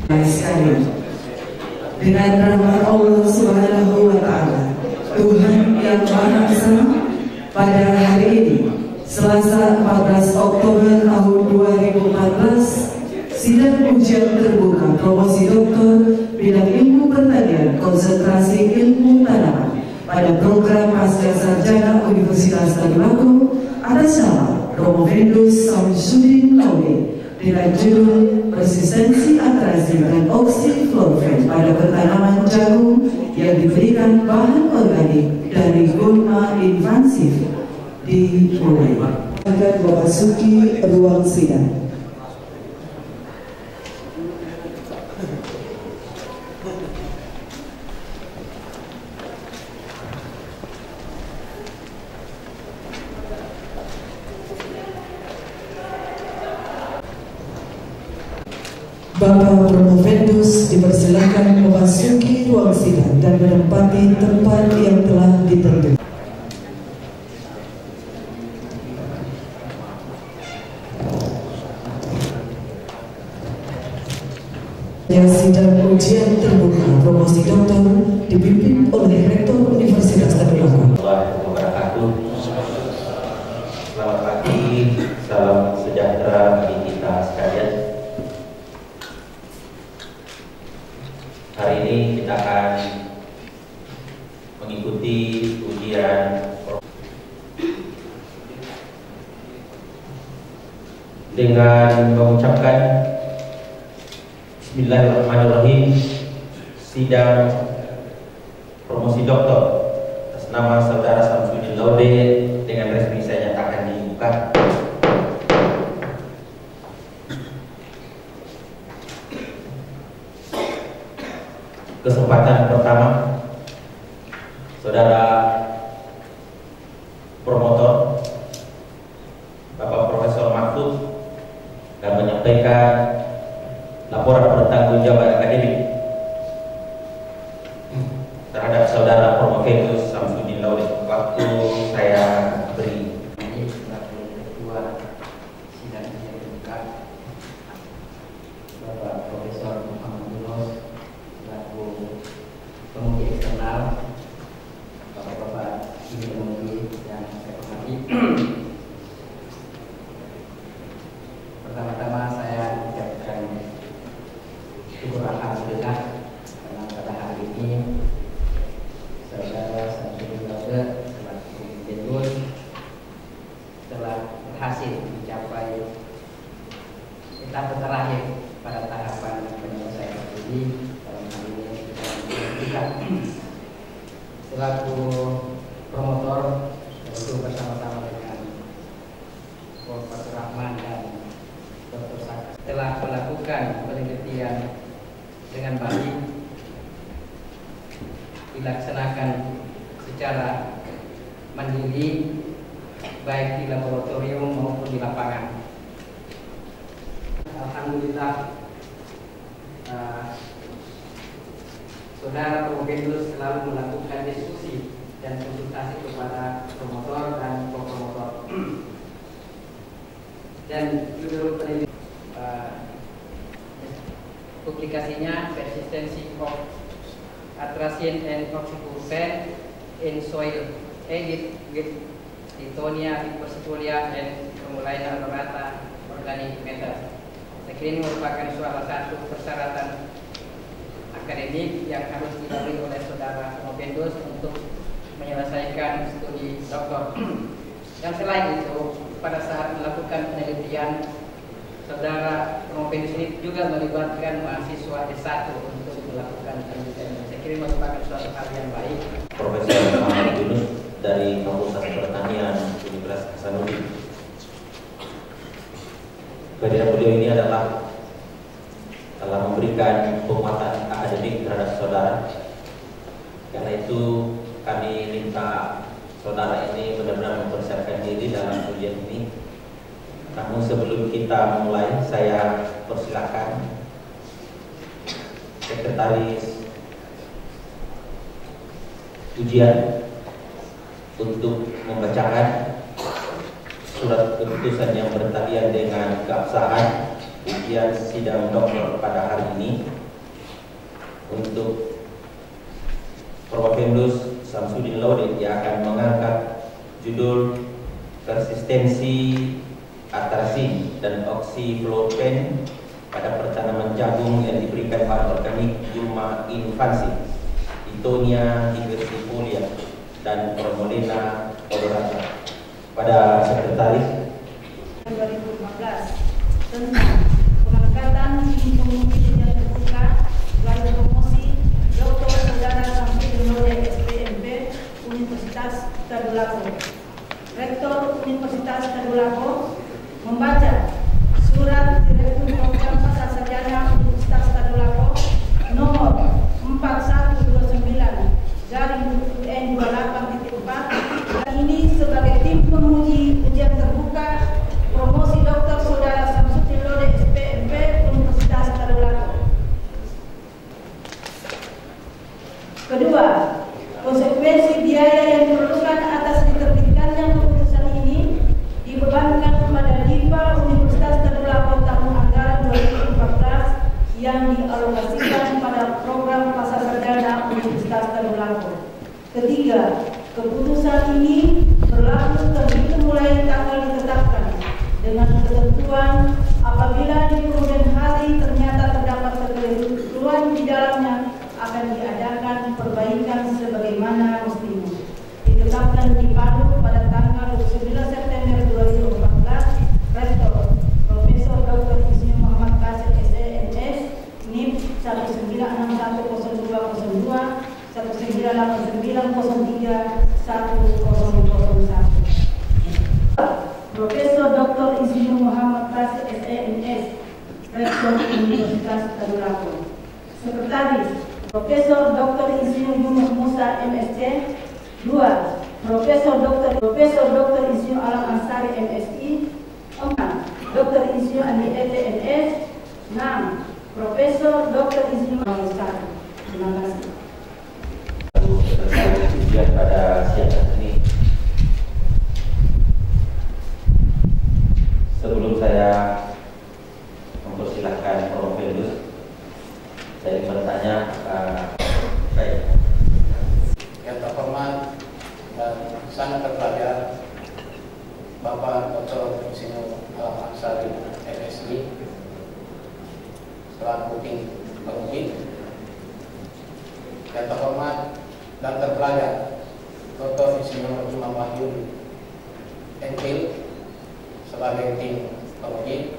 sekali. Dengan rahmat Allah Subhanahu wa Ta'ala, Tuhan yang Maha Esa, pada hari ini Selasa 14 Oktober tahun 2014, sidang ujian terbuka promosi doktor bidang ilmu pertanian konsentrasi ilmu tanaman pada program Pasca Sarjana Universitas Tadulako atas nama Romo Vendus Samsudin Laude dengan judul Resistensi Atrasi dan Oxyfloran pada Pertanaman Jagung yang diberikan bahan organik dari gulma invasif. Dimulai. Akan memasuki ruang sidang. Bapak Romo Vendus dipersilakan memasuki ruang sidang dan menempati tempat yang telah ditentukan. Sidang ujian terbuka promosi doktor dipimpin oleh Rektor Universitas Tadulako. Selamat pagi, salam sejahtera bagi kita sekalian. Hari ini kita akan mengikuti ujian dengan mengucapkan Bismillahirrahmanirrahim. Sidang promosi doktor atas nama Saudara Samsudin Laude dengan resmi saya nyatakan dibuka. Kesempatan pertama, Saudara promotor Bapak Profesor Mahfud akan menyampaikan laporan pertanggungjawaban akademik terhadap Saudara Romo Vendus Samsudin Laude. Waktu saya beri. Ini selaku ketua sidang terbuka Bapak Profesor Muhammad Yunus selaku penguji eksternal, Bapak-bapak ini penguji yang saya hormati. Pertama-tama saya ucapkan syukur alhamdulillah karena pada hari ini Saudara Samsudin Laude selaku Vendus telah berhasil mencapai etapa terakhir pada tahapan penyelesaian studi. Dalam hal ini kita selaku promotor tentu bersama-sama dengan Profesor Rahman dan Dr. Saka telah melakukan penelitian dengan baik, dilaksanakan secara mandiri baik di laboratorium maupun di lapangan. Alhamdulillah, Saudara Romo Vendus selalu melakukan diskusi dan konsultasi kepada promotor dan co-promotor. Dan judul penelitian publikasinya Persistency of Atrazine and Oxyfloran in Soil, edit with Litonia Versifolia and Formulaena Rata Organic Matter. Saya kira ini merupakan salah satu persyaratan akademik yang harus dilalui oleh Saudara Romo Vendus untuk menyelesaikan studi doktor. Dan selain itu, pada saat melakukan penelitian, Saudara Romo Vendus ini juga melibatkan mahasiswa S1 untuk melakukan penelitian. Saya kira merupakan suatu hal yang baik. Profesor Muhammad Yunus dari Fakultas Pertanian Universitas Hasanuddin. Kehadiran beliau ini adalah telah memberikan penguatan akademik terhadap saudara. Karena itu kami minta saudara ini benar-benar mempersiapkan diri dalam ujian ini. Namun sebelum kita mulai, saya persilakan Sekretaris Ujian untuk membacakan surat keputusan yang bertalian dengan keabsahan ujian sidang doktor pada hari ini untuk Profesor Samsudin Laude yang akan mengangkat judul persistensi atrasin dan oksiflopen pada pertanaman jagung yang diberikan bahan organik Gulma infansi, Itonia diversifolia dan Promolena odorata. Pada sekretaris 2015 tentang pengangkatan pemimpin ujian terbuka melalui promosi Dr. Saudara Samsudin Laude SPMP Universitas Tadulako. Rektor Universitas Tadulako membaca surat Direktur Program Pasar Sarjana Universitas Tadulako nomor 4129/UN28.4 ini sebagai tim penguji ujian terbuka promosi Dr. Saudara Samsudin Laude SPMP Universitas Tadulako. Kedua, konsekuensi biaya yang diperlukan atas diterbitkannya keputusan ini dibebankan kepada DIPA Universitas Tadulako tahun anggaran 2014 yang dialokasikan pada program pasar sarjana Universitas Tadulako. Ketiga, keputusan ini berlaku terhitung mulai tanggal ditetapkan dengan ketentuan apabila di kemudian hari ternyata terdapat kekeliruan di dalamnya akan diadakan perbaikan sebagaimana mestinya. Ditetapkan di Palu pada tanggal 29 September 2014, Rektor Profesor Dr. Insinyur Muhammad Kasir SEMS NIM 19610202 1989031001. Profesor Dr. Insinyur Muhammad Kasir SEMS Rektor Universitas Tadulako. Sekretaris Profesor Dr. Insinyur Yunus Musa MSc. 2. Profesor Dr. Insinyur Alam Ansari MSI. 4. Dr. Insinyur Andi Ete MS. 6. Profesor Dr. Insinyur Al-Ustari. Terima kasih. Ujian pada siang ini, sebelum saya mempersilahkan Prof. Feldus, saya ingin bertanya baik. Yang terhormat dan sangat terpelajar Bapak Dr. Insinyur Alam Ansari MSI selaku tim penguji. Yang terhormat dan terpelajar Dr. Insinyur Imam Wahyu MPhil sebagai tim penguji,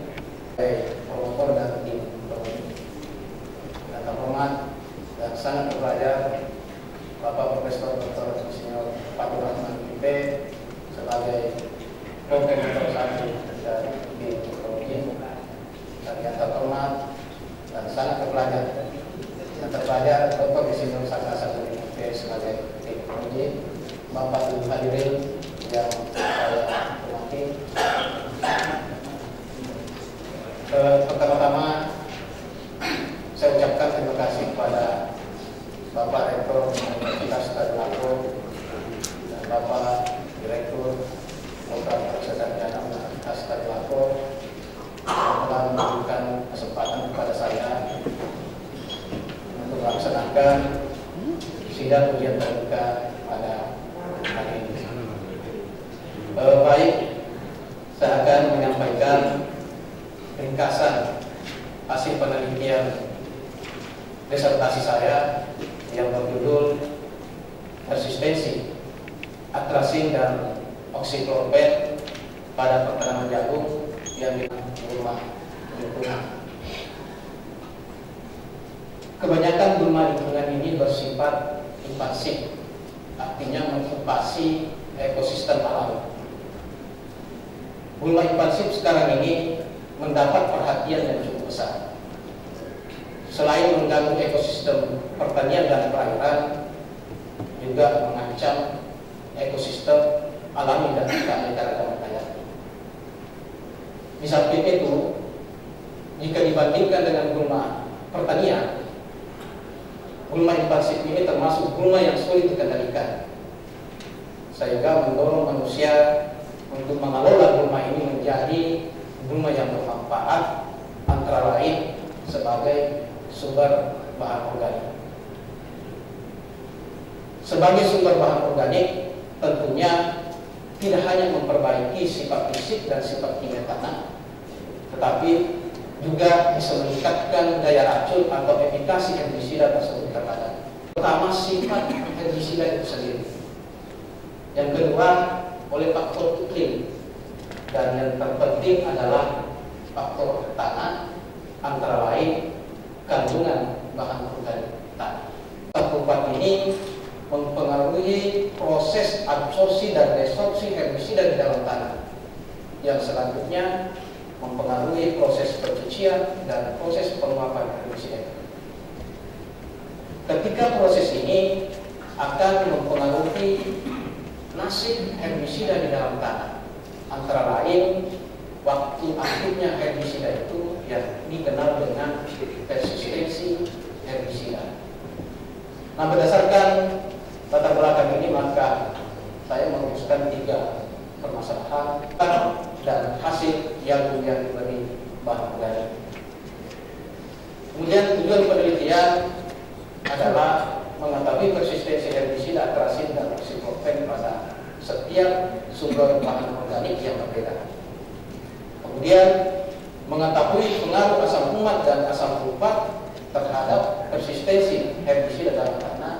promotor dan tim penguji. Yang terhormat dan sangat terpelajar Bapak Profesor Dr. Insinyur Fatur Rahman MP sebagai Profesor 1 dari tim penguji. Dan yang terhormat dan sangat terpelajar Dr. Insinyur Saka Samsudin MP sebagai tim penguji. Bapak Ibu hadirin yang saya hormati, pertama-tama saya ucapkan terima kasih kepada Bapak Rektor Universitas Tadulako dan Bapak Direktur Program Pasar Sarjana Universitas Tadulako yang telah memberikan kesempatan kepada saya untuk melaksanakan sidang ujian terbuka pada hari ini. Baik, saya akan menyampaikan ringkasan hasil penelitian disertasi saya yang berjudul persistensi atrasin dan oksiflopen pada pertanaman jagung yang di rumah lingkungan. Kebanyakan gulma lingkungan ini bersifat invasif, artinya mengokupasi ekosistem alam. Gulma invasif sekarang ini mendapat perhatian yang cukup besar. Selain mengganggu ekosistem pertanian dan perairan, juga mengancam ekosistem alami dan keanekaragaman hayati. Di samping itu, jika dibandingkan dengan gulma pertanian, gulma invasif ini termasuk gulma yang sulit dikendalikan, sehingga mendorong manusia untuk mengelola gulma sumber bahan organik. Sebagai sumber bahan organik, tentunya tidak hanya memperbaiki sifat fisik dan sifat kimia tanah, tetapi juga bisa meningkatkan daya racun atau efikasi herbisida tersebut terhadap, pertama, sifat herbisida itu sendiri. Yang kedua, oleh faktor iklim, dan yang terpenting adalah faktor tanah, antara lain kandungan bahan organik tanah. Tempat ini mempengaruhi proses absorpsi dan desorpsi herbisida di dalam tanah, yang selanjutnya mempengaruhi proses pencucian dan proses penguapan herbisida. Ketika proses ini akan mempengaruhi nasib herbisida di dalam tanah, antara lain waktu aktifnya herbisida itu yang dikenal dengan persistensi herbisida. Nah, berdasarkan latar belakang ini, maka saya merumuskan 3 permasalahan dan hasil yang diberi bahan organik. Kemudian tujuan penelitian adalah mengetahui persistensi herbisida, atrasin, dan oksiflofen pada setiap sumber bahan organik yang berbeda. Kemudian mengetahui pengaruh asam fumat dan asam sulfat terhadap persistensi herbisida dalam tanah,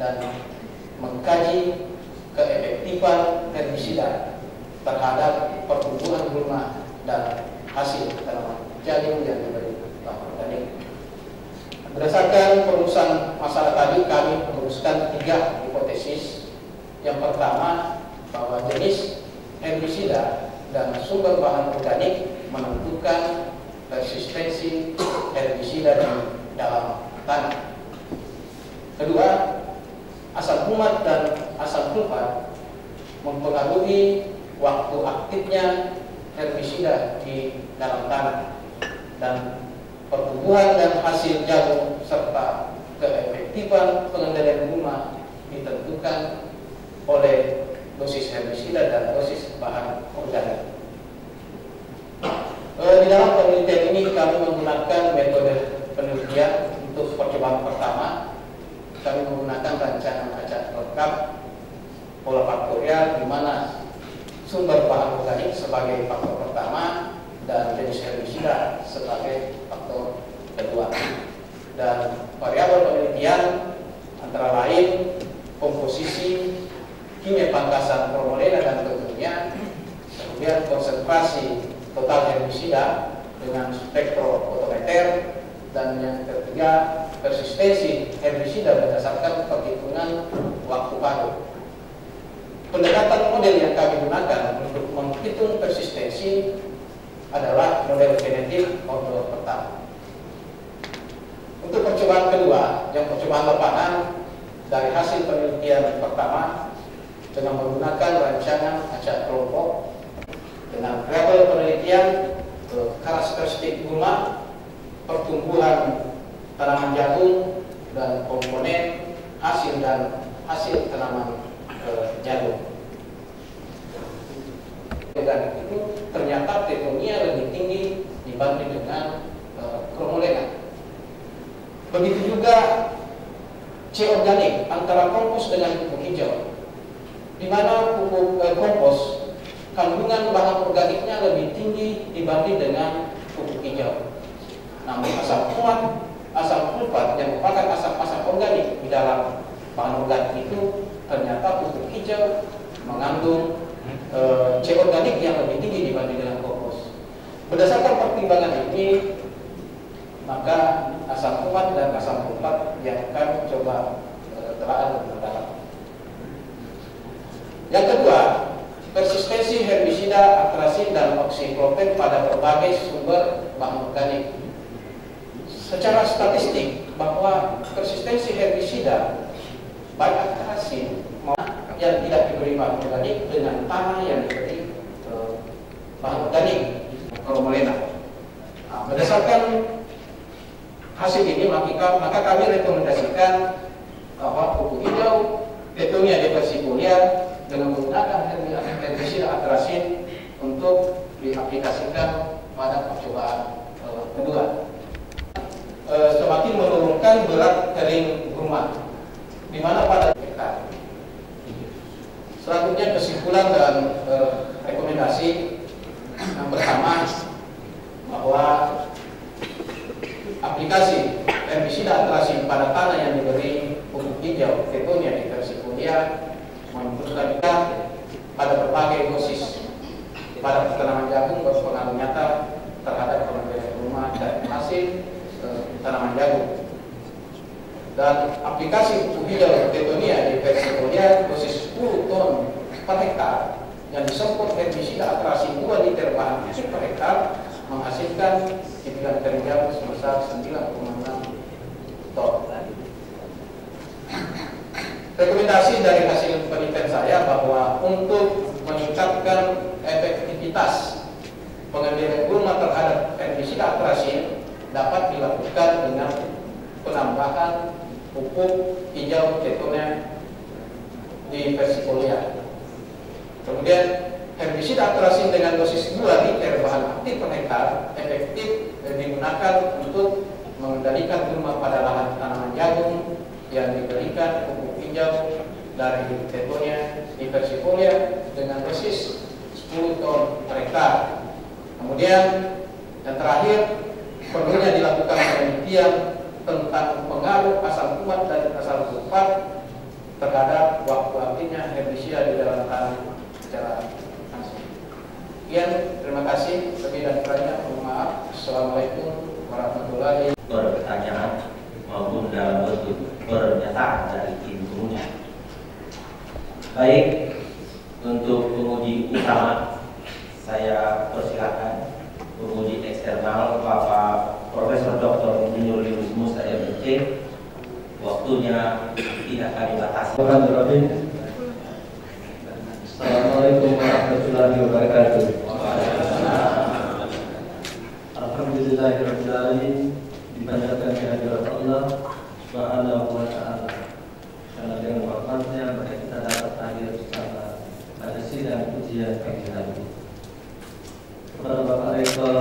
dan mengkaji keefektifan herbisida terhadap pertumbuhan gulma dan hasil tanaman jagung yang diberi bahan organik. Berdasarkan perumusan masalah tadi, kami merumuskan 3 hipotesis. Yang pertama, bahwa jenis herbisida dan sumber bahan organik menentukan persistensi herbisida di dalam tanah. Kedua, asam fumat dan asam sulfat mempengaruhi waktu aktifnya herbisida di dalam tanah, dan pertumbuhan dan hasil jagung serta keefektifan pengendalian gulma ditentukan oleh dosis herbisida dan dosis bahan organik. Di dalam penelitian ini kami menggunakan metode penelitian. Untuk percobaan pertama, kami menggunakan rancangan acak lengkap pola faktorial, di mana sumber bahan organik sebagai faktor pertama dan jenis herbisida sebagai faktor kedua. Dan variabel penelitian antara lain komposisi, kimia pangkasan promolena dan tentunya, kemudian konsentrasi total herbisida dengan spektrofotometer, dan yang ketiga persistensi herbisida berdasarkan perhitungan waktu paruh. Pendekatan model yang kami gunakan untuk menghitung persistensi adalah model genetik order pertama. Untuk percobaan kedua, yang percobaan lapangan dari hasil penelitian pertama dengan menggunakan rancangan acak kelompok dengan variabel penelitian karakteristik gulma, pertumbuhan tanaman jagung, dan komponen hasil tanaman jagung. Dan itu ternyata tetonia lebih tinggi dibanding dengan kromolena. Begitu juga C organik antara kompos dengan pupuk hijau, di mana pupuk kompos kandungan bahan organiknya lebih tinggi dibanding dengan pupuk hijau. Namun asam fumat, asam sulfat yang merupakan asam-asam organik di dalam bahan organik itu, ternyata pupuk hijau mengandung C organik yang lebih tinggi dibanding dengan kompos. Berdasarkan pertimbangan ini, maka asam fumat dan asam sulfat yang kami coba telaah lebih mendalam. Yang kedua, persistensi herbisida, atrasin, dan oksiflofen pada berbagai sumber bahan organik. Secara statistik, bahwa persistensi herbisida baik atrasin yang tidak diberi bahan organik dengan tanah yang diberi bahan organik kromolena. Nah, berdasarkan hasil ini, maka kami rekomendasikan bahwa pupuk hijau Tetonia diversifolia dengan menggunakan herbisida atrasin untuk diaplikasikan pada percobaan kedua. semakin menurunkan berat kering rumah, di mana pada hektar. Selanjutnya kesimpulan dan rekomendasi yang pertama, bahwa aplikasi herbisida atrasi pada tanah yang diberi pupuk hijau Tetonia di Versifolia menunjukkan pada berbagai dosis pada tanaman jagung berpengaruh nyata terhadap pengendalian rumah dan hasil tanaman jagung. Dan aplikasi pupuk hijau Tetonia di Versifolia dosis 10 ton per hektar yang disemprot herbisida atrasi 2 liter bahan aktif per hektar menghasilkan tipikan kering jagung sebesar 9,6 ton. Rekomendasi dari hasil penelitian saya bahwa untuk meningkatkan efektivitas pengendalian gulma terhadap herbisida atrasi dapat dilakukan dengan penambahan pupuk hijau Tetonia di Versifolia. Kemudian herbisida atrasi dengan dosis 2 liter bahan aktif per hektar efektif digunakan untuk mengendalikan gulma pada lahan tanaman jagung yang diberikan pupuk hijau dari Tetonia di Versifolia dengan dosis 10 ton per hektar. Kemudian yang terakhir, perlunya dilakukan penelitian tentang pengaruh asam kuat dan asam sulfat terhadap waktu aktifnya herbisida di dalam tanah secara langsung. Sekian, terima kasih. Lebih dan kurangnya mohon maaf. Assalamualaikum warahmatullahi wabarakatuh. Pertanyaan maupun dalam bentuk pernyataan dari tim penguji. Baik, untuk penguji utama saya persilakan penguji eksternal Bapak Profesor Dr. Insinyur Yunus Musa MSc. Waktunya tidak kami batasi. Assalamualaikum warahmatullahi wabarakatuh. Alhamdulillahirabbil alamin, dipanjatkan kehadirat Allah Subhanahu wa taala. Karena dengan rahmatnya maka kita dapat hadir bersama pada sidang ujian pagi hari. Kepada Bapak Rektor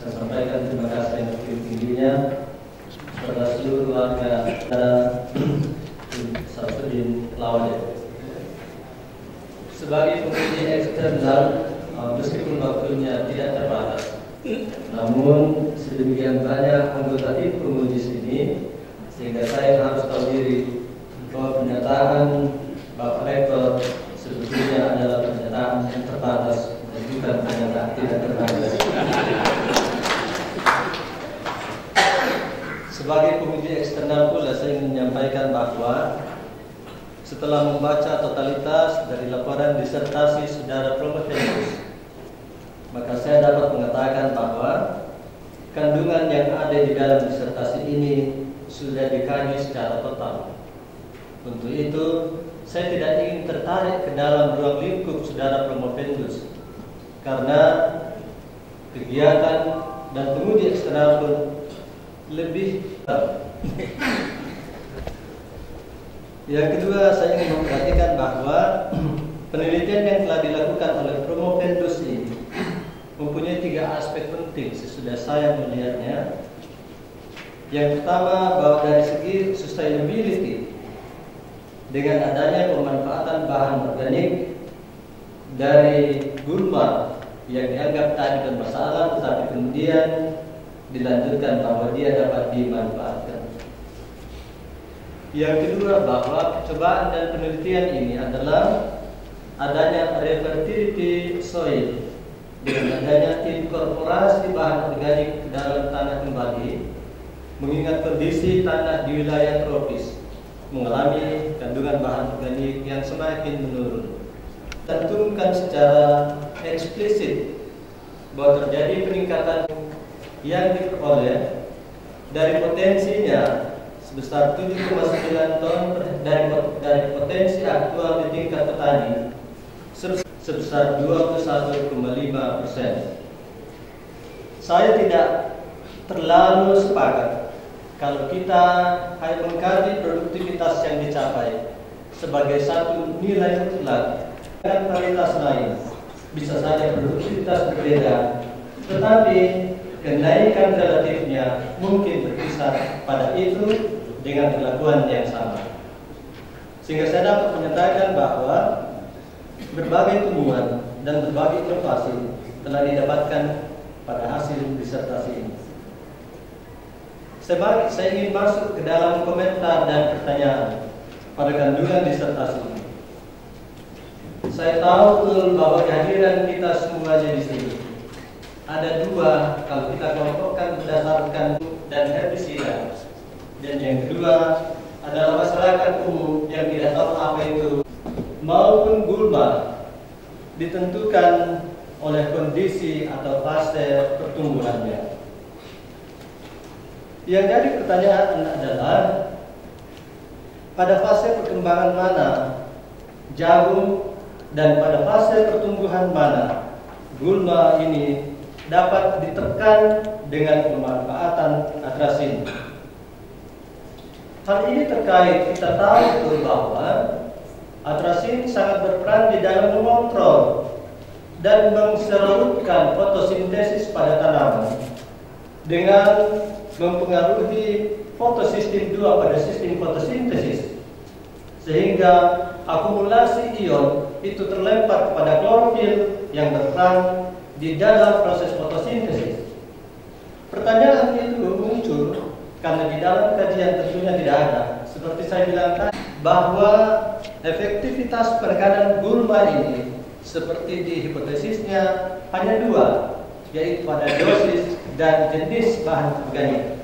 saya sampaikan terima kasih yang setinggi-tingginya kepada seluruh warga Samsudin Lawadet. Sebagai penguji eksternal, meskipun waktunya tidak terbatas, namun sedemikian banyak anggota tim penguji sini sehingga saya harus tahu diri bahwa pernyataan Bapak Rektor sebetulnya adalah pernyataan yang terbatas dan bukan pernyataan tidak terbatas. Sebagai penguji eksternal pula saya ingin menyampaikan bahwa setelah membaca totalitas dari laporan disertasi Saudara Promovenus, maka saya dapat mengatakan bahwa kandungan yang ada di dalam disertasi ini sudah dikaji secara total. Untuk itu, saya tidak ingin tertarik ke dalam ruang lingkup Saudara Promovenus, karena kegiatan dan penguji eksternal pun lebih. Yang kedua, saya ingin memperhatikan bahwa penelitian yang telah dilakukan oleh Promovenus ini mempunyai 3 aspek penting sesudah saya melihatnya. Yang pertama, bahwa dari segi sustainability, dengan adanya pemanfaatan bahan organik dari gulma yang dianggap tadi bermasalah, tetapi kemudian dilanjutkan bahwa dia dapat dimanfaatkan. Yang kedua, bahwa percobaan dan penelitian ini adalah adanya refertility soil dengan adanya inkorporasi bahan organik ke dalam tanah kembali, mengingat kondisi tanah di wilayah tropis mengalami kandungan bahan organik yang semakin menurun. Tentukan secara eksplisit bahwa terjadi peningkatan yang diperoleh dari potensinya sebesar 7,9 ton dari potensi aktual di tingkat petani sebesar 21,5%. Saya tidak terlalu sepakat kalau kita hanya mengkaji produktivitas yang dicapai sebagai satu nilai mutlak dengan kualitas lain. Bisa saja produktivitas berbeda, tetapi kenaikan relatifnya mungkin berkisar pada itu dengan perlakuan yang sama. Sehingga saya dapat menyatakan bahwa berbagai temuan dan berbagai inovasi telah didapatkan pada hasil disertasi ini. Saya ingin masuk ke dalam komentar dan pertanyaan pada kandungan disertasi ini. Saya tahu betul bahwa kehadiran kita semuanya di sini ada dua, kalau kita kelompokkan berdasarkan dan herbisida, dan yang kedua adalah masyarakat umum yang tidak tahu apa itu, maupun gulma ditentukan oleh kondisi atau fase pertumbuhannya. Yang jadi pertanyaan adalah pada fase perkembangan mana jagung dan pada fase pertumbuhan mana gulma ini dapat ditekan dengan pemanfaatan atrasin. Hal ini terkait kita tahu bahwa atrasin sangat berperan di dalam mengontrol dan mengserutkan fotosintesis pada tanaman dengan mempengaruhi fotosistem 2 pada sistem fotosintesis, sehingga akumulasi ion itu terlempar kepada klorofil yang berperan di dalam proses fotosintesis. Pertanyaan itu muncul karena di dalam kajian tentunya tidak ada, seperti saya bilang tadi, bahwa efektivitas penekanan gulma ini seperti di hipotesisnya hanya dua, yaitu pada dosis dan jenis bahan organik.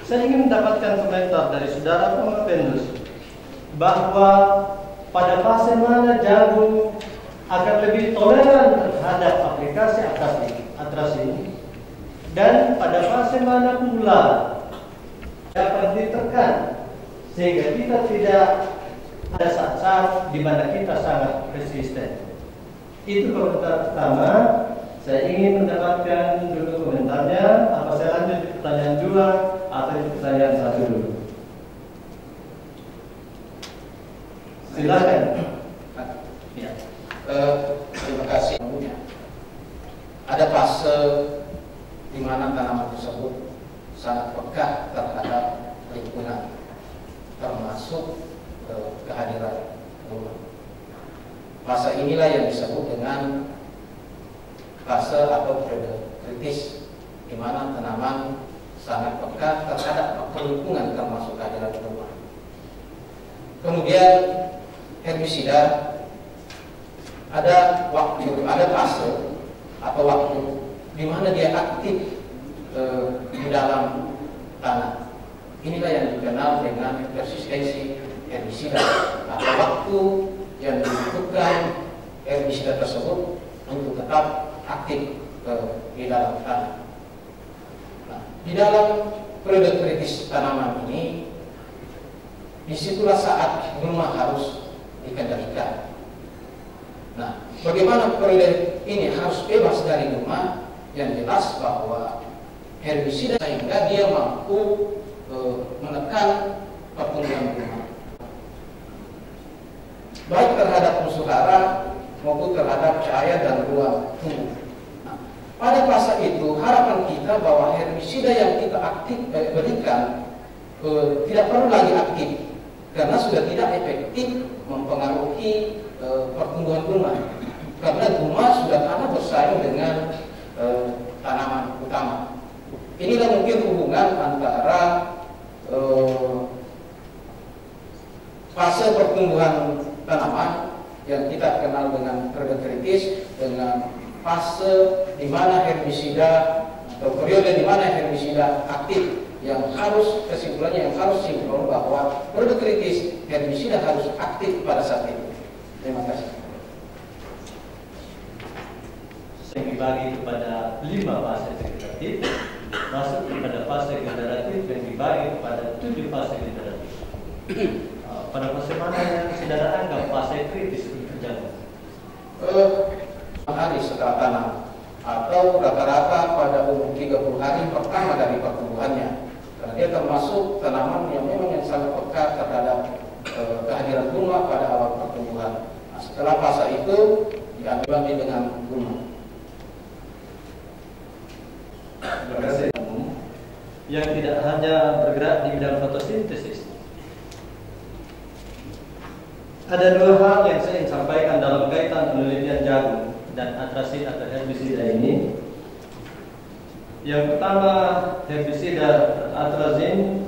Saya ingin mendapatkan komentar dari saudara Pemapendus bahwa pada fase mana jagung akan lebih toleran terhadap aplikasi atrasin, dan pada fase mana pula dapat ditekan sehingga kita tidak ada saat-saat di mana kita sangat resisten. Itu komentar pertama. Saya ingin mendapatkan dulu komentarnya. Apa saya lanjut di pertanyaan 2 atau di pertanyaan 1 dulu? Silakan. Ya. Terima kasih. Ada fase di mana tanaman tersebut sangat peka terhadap lingkungan, termasuk kehadiran gulma. Fase inilah yang disebut dengan fase atau periode kritis, di mana tanaman sangat peka terhadap lingkungan, termasuk kehadiran gulma. Kemudian herbisida, ada fase atau waktu di mana dia aktif di dalam tanah. Inilah yang dikenal dengan persistensi herbisida, atau waktu yang dibutuhkan herbisida tersebut untuk tetap aktif di dalam tanah. Nah, di dalam periode kritis tanaman ini, disitulah saat gulma harus dikendalikan. Nah, bagaimana periode ini harus bebas dari gulma? Yang jelas bahwa herbisida sehingga dia mampu menekan pertumbuhan gulma, baik terhadap musuh hara maupun terhadap cahaya dan ruang tumbuh. Nah, pada fase itu harapan kita bahwa herbisida yang kita berikan tidak perlu lagi aktif, karena sudah tidak efektif mempengaruhi pertumbuhan gulma, karena gulma sudah kalah bersaing dengan tanaman utama. Inilah mungkin hubungan antara fase pertumbuhan tanaman yang kita kenal dengan periode kritis dengan fase di mana herbisida atau periode di mana herbisida aktif, yang harus kesimpulannya yang harus sinkron bahwa periode kritis herbisida harus aktif pada saat itu. Terima kasih. Yang dibagi kepada 5 fase vegetatif, masuk kepada fase generatif yang dibagi kepada 7 fase generatif. Pada fase mana yang saudara anggap fase kritis untuk terjadi? Hari setelah tanam, atau rata-rata pada umur 30 hari pertama dari pertumbuhannya, karena dia termasuk tanaman yang memang yang sangat peka terhadap kehadiran gulma pada awal pertumbuhan. Nah, setelah fase itu diambil dengan gulma. yang tidak hanya bergerak di bidang fotosintesis. Ada dua hal yang saya ingin sampaikan dalam kaitan penelitian jagung dan atrasin atau herbisida ini. Yang pertama, herbisida atrazin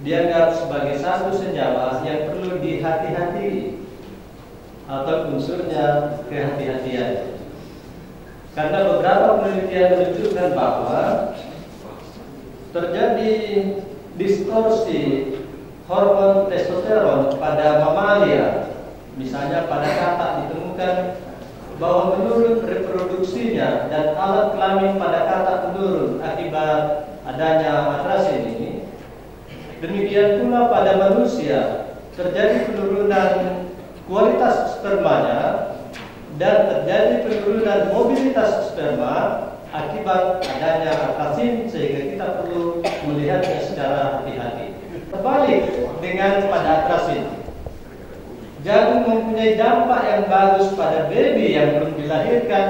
dianggap sebagai satu senyawa yang perlu dihati-hati atau unsurnya kehati-hatian. Karena beberapa penelitian menunjukkan bahwa terjadi distorsi hormon testosteron pada mamalia. Misalnya pada katak ditemukan bahwa menurun reproduksinya dan alat kelamin pada katak menurun akibat adanya atrasin ini. Demikian pula pada manusia terjadi penurunan kualitas spermanya dan terjadi penurunan mobilitas sperma akibat adanya atrasin, sehingga kita perlu melihatnya secara hati-hati. Terbalik dengan pada atrasin, jagung mempunyai dampak yang bagus pada baby yang belum dilahirkan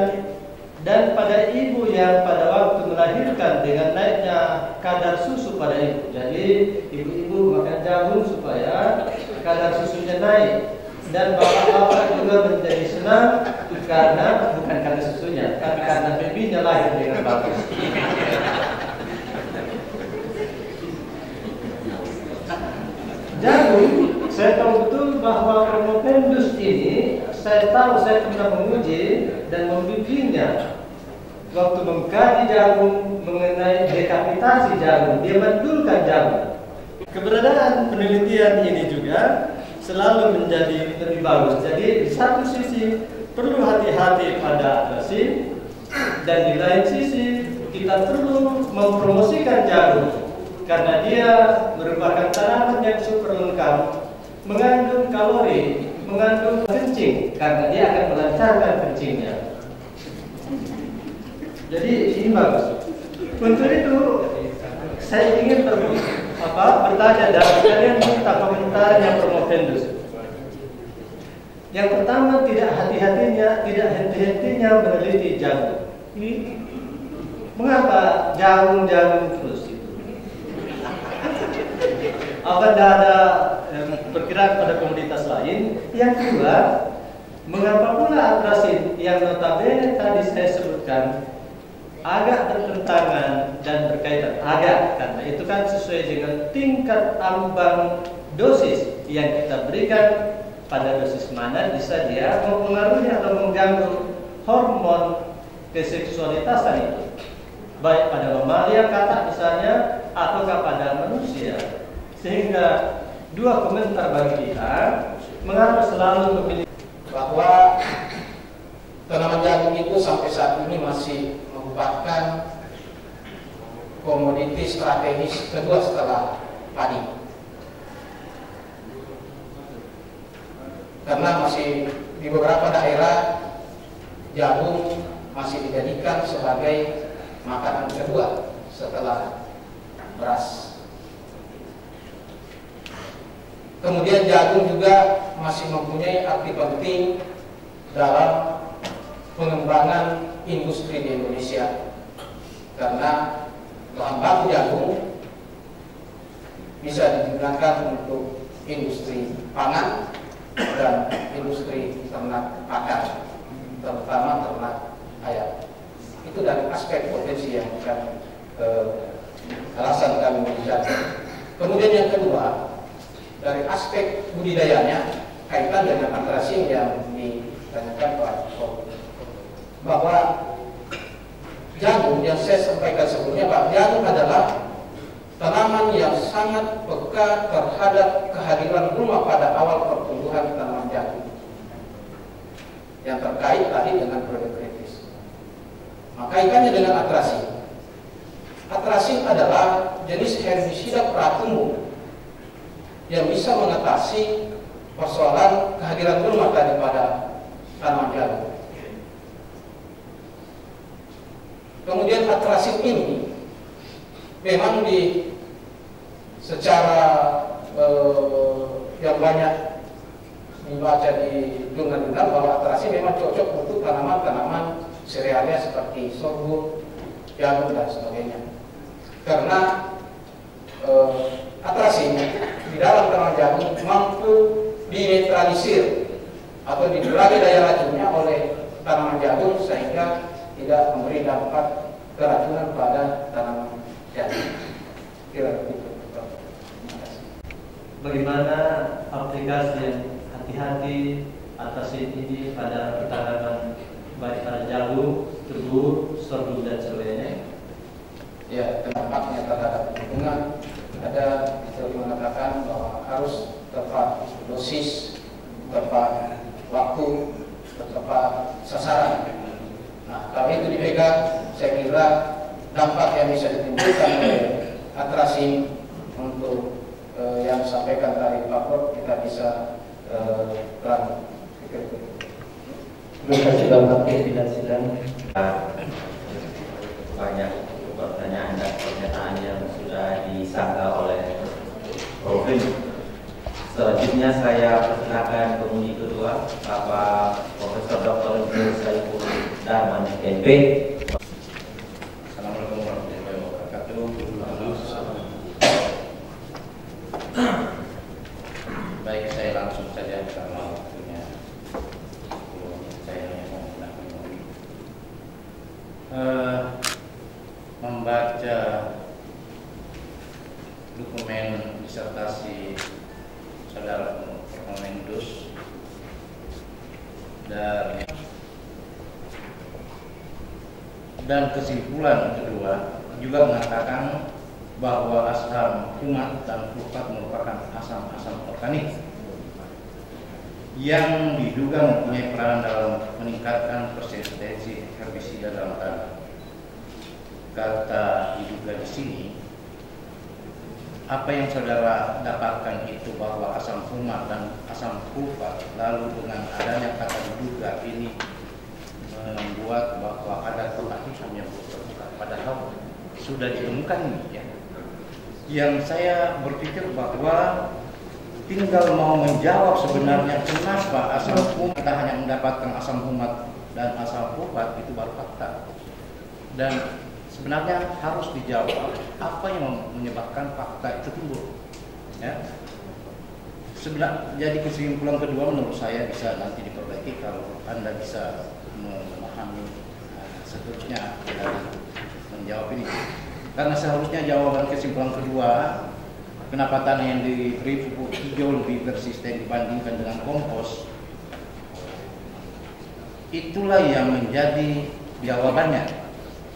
dan pada ibu yang pada waktu melahirkan dengan naiknya kadar susu pada ibu. Jadi ibu-ibu makan jagung supaya kadar susunya naik, dan bapak-bapak juga menjadi senang karena bukan karena susunya, tapi karena babynya lahir dengan bagus. Jagung, saya tahu betul bahwa Promopendus ini, saya pernah menguji dan membimbingnya waktu mengkaji jagung mengenai dekapitasi jagung, dia mendulkan jagung. Keberadaan penelitian ini juga selalu menjadi lebih bagus. Jadi di satu sisi perlu hati-hati pada atrasin, dan di lain sisi kita perlu mempromosikan jagung karena dia merupakan tanaman yang super lengkap, mengandung kalori, mengandung kencing karena dia akan melancarkan kencingnya. Jadi ini bagus. Untuk itu saya ingin bertanya dan kalian minta komentarnya Promopendus. Yang pertama, tidak henti-hentinya meneliti jagung. Mengapa jagung terus itu? Apa tidak ada perkiraan pada komoditas lain? Yang kedua, mengapa pula atrasin yang notabene tadi saya sebutkan agak bertentangan dan berkaitan karena itu kan sesuai dengan tingkat ambang dosis yang kita berikan, pada dosis mana bisa dia mempengaruhi atau mengganggu hormon keseksualitasan itu, baik pada mamalia katak misalnya ataukah pada manusia. Sehingga dua komentar bagi kita mengapa selalu memilih bahwa tanaman jagung itu sampai saat ini masih merupakan komoditi strategis kedua setelah padi, karena masih di beberapa daerah jagung masih dijadikan sebagai makanan kedua setelah beras. Kemudian jagung juga masih mempunyai arti penting dalam pengembangan industri di Indonesia, karena bahan baku jagung bisa digunakan untuk industri pangan dan industri ternak pakan, terutama ternak ayam. Itu dari aspek potensi yang bukan alasan kami melihat. Kemudian yang kedua, dari aspek budidayanya, kaitan dengan atrasin yang ditanyakan Pak Prof, bahwa jagung yang saya sampaikan sebelumnya, Pak, jagung adalah tanaman yang sangat peka terhadap kehadiran gulma pada awal pertumbuhan tanaman jagung, yang terkait tadi dengan periode kritis. Maka kaitannya dengan atrasin. Atrasin adalah jenis herbisida pratumbuh yang bisa mengatasi persoalan kehadiran gulma tadi pada tanaman jagung. Kemudian atrasin ini memang secara yang banyak dibaca di jurnal-jurnal bahwa atrasin memang cocok untuk tanaman-tanaman serealia seperti sorghum, jagung dan sebagainya. karena atrasin di dalam tanaman jagung mampu dinetralisir atau dikurangi daya racunnya oleh tanaman jagung sehingga tidak memberi dampak keracunan pada tanaman jagung. Kira begitu. Bagaimana aplikasi yang hati-hati atasin ini pada pertanaman baik pada jagung, tebu, sorghum dan sebagainya? Ya, dampaknya terhadap lingkungan ada yang mengatakan bahwa harus tepat dosis, tepat waktu, tepat sasaran. Nah, kalau itu dipegang, saya kira dampak yang bisa ditimbulkan oleh atrasin untuk yang disampaikan tadi Pak Prof kita bisa terang. Terima kasih Bapak Pimpinan Sidang. Banyak pertanyaan dan pernyataan yang sudah disangka oleh Prof. Selanjutnya saya persilakan pengundi kedua, Bapak Profesor Dr. Saiful Darman, MP. Assalamualaikum warahmatullahi wabarakatuh. Baik, saya langsung saja karena waktunya saya menggunakan membaca dokumen disertasi saudara Mendus dan kesimpulan kedua juga mengatakan bahwa asam fumat dan fluvat merupakan asam-asam organik yang diduga mempunyai peranan dalam meningkatkan persistensi herbisida dalam tanah. Kata diduga di sini, apa yang saudara dapatkan itu bahwa asam fumat dan asam fluvat, lalu dengan adanya kata diduga ini membuat bahwa ada kotak hitam yang terbuka, padahal sudah ditemukan ya. Yang saya berpikir bahwa tinggal mau menjawab sebenarnya kenapa asam fumat kita hanya mendapatkan asam fumat dan asam fluvat itu baru fakta. Dan sebenarnya harus dijawab apa yang menyebabkan fakta itu timbul. Ya. Jadi kesimpulan kedua menurut saya bisa nanti diperbaiki kalau Anda bisa memahami seterusnya dari menjawab ini. Karena seharusnya jawaban kesimpulan kedua, kenapa tanah yang diberi pupuk hijau lebih persisten dibandingkan dengan kompos, itulah yang menjadi jawabannya.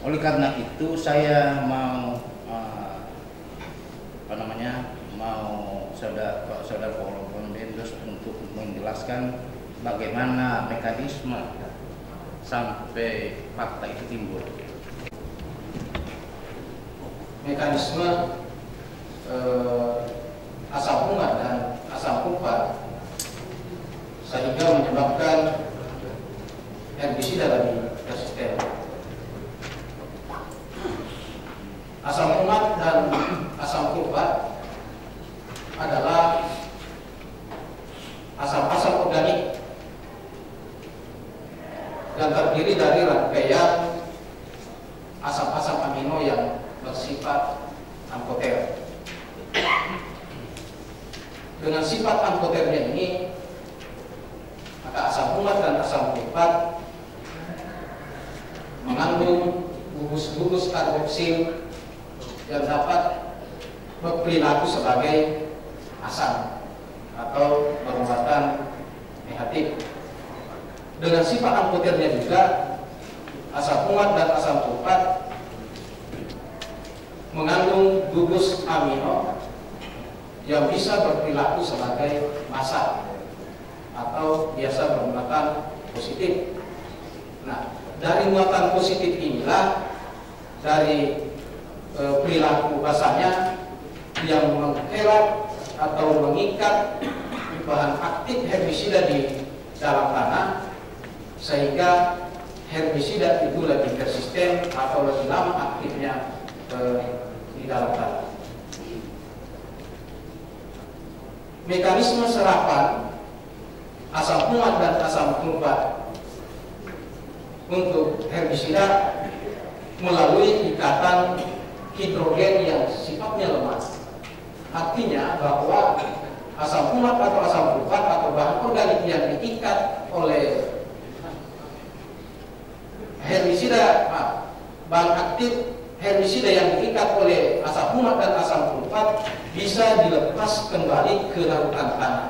Oleh karena itu saya mau mau saudara Pak Mendus untuk menjelaskan bagaimana mekanisme sampai fakta itu timbul. Mekanisme asam fumat dan asam fluvat sehingga menyebabkan herbisida lebih persisten. Asam fumat dan asam fluvat adalah asam-asam organik yang terdiri dari rangkaian asam-asam amino yang bersifat amfoter. Dengan sifat amfoternya ini, maka asam fumat dan asam fluvat mengandung gugus-gugus karboksil yang dapat berperilaku sebagai asam atau bermuatan negatif. Dengan sifat amfoternya juga, asam fumat dan asam fluvat mengandung gugus amino yang bisa berperilaku sebagai massa atau biasa bermuatan positif. Nah, dari muatan positif inilah, dari perilaku basanya yang mengkerap atau mengikat bahan aktif herbisida di dalam tanah, sehingga herbisida itu lebih persisten atau lebih lama aktifnya di dalam tanah. Mekanisme serapan asam fumat dan asam fluvat untuk herbisida melalui ikatan hidrogen yang sifatnya lemah. Artinya bahwa asam fumat atau asam sulfat atau bahan organik yang diikat oleh herbisida, bahan aktif herbisida yang diikat oleh asam fumat dan asam sulfat bisa dilepas kembali ke larutan tanah.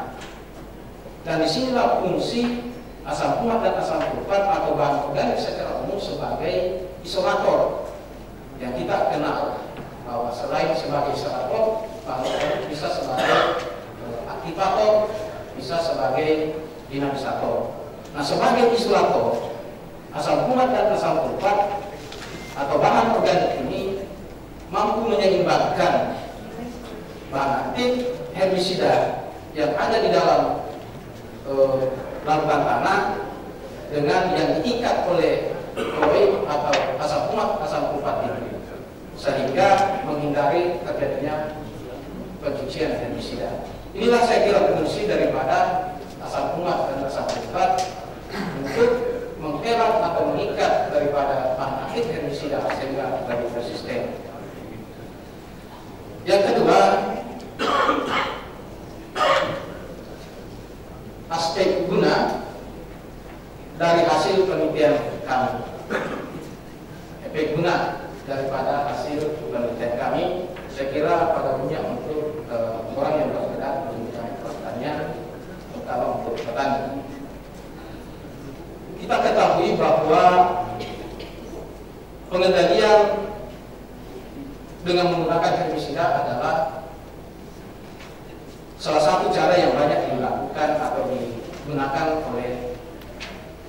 Dan disinilah fungsi asam fumat dan asam sulfat atau bahan organik secara umum sebagai isolator yang kita kenal, bahwa selain sebagai isolator, bahan organik bisa sebagai aktivator, bisa sebagai dinamisator. Nah, sebagai isolator, asam fumat dan asam sulfat atau bahan organik ini mampu menyeimbangkan bahan aktif herbisida yang ada di dalam larutan tanah dengan yang diikat oleh klorid atau asam fumat asam sulfat ini, sehingga menghindari terjadinya pencucian herbisida. Inilah saya kira fungsi daripada asam fumat dan asam sulfat untuk mengerat atau mengikat daripada bahan aktif herbisida sehingga lebih persisten. Yang kedua, aspek guna dari hasil penelitian kami. Efek guna daripada hasil penelitian kami, saya kira pada umumnya untuk orang yang bergerak di bidang pertanian, terutama untuk petani. Kita ketahui bahwa pengendalian dengan menggunakan herbisida adalah salah satu cara yang banyak dilakukan atau digunakan oleh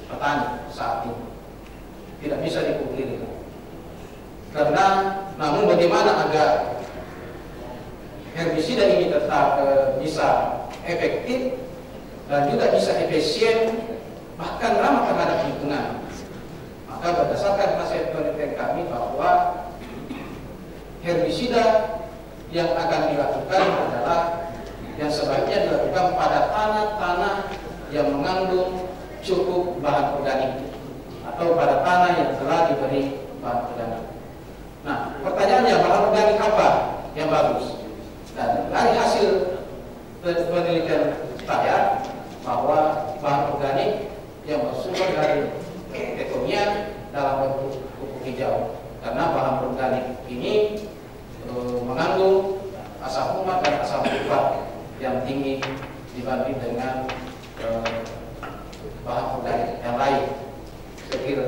petani saat ini. Tidak bisa dipungkiri. Karena namun bagaimana agar herbisida ini tetap bisa efektif dan juga bisa efisien, bahkan ramah terhadap lingkungan. Maka berdasarkan hasil penelitian kami bahwa herbisida yang akan dilakukan adalah yang sebaiknya dilakukan pada tanah-tanah yang mengandung cukup bahan organik atau pada tanah yang telah diberi bahan organik. Nah, pertanyaannya, bahan organik apa yang bagus? Dan dari hasil penelitian saya bahwa bahan organik yang bersumber dari ketonia dalam bentuk pupuk hijau, karena bahan organik ini mengandung asam fumat dan asam sulfat yang tinggi dibanding dengan bahan organik yang lain. Saya kira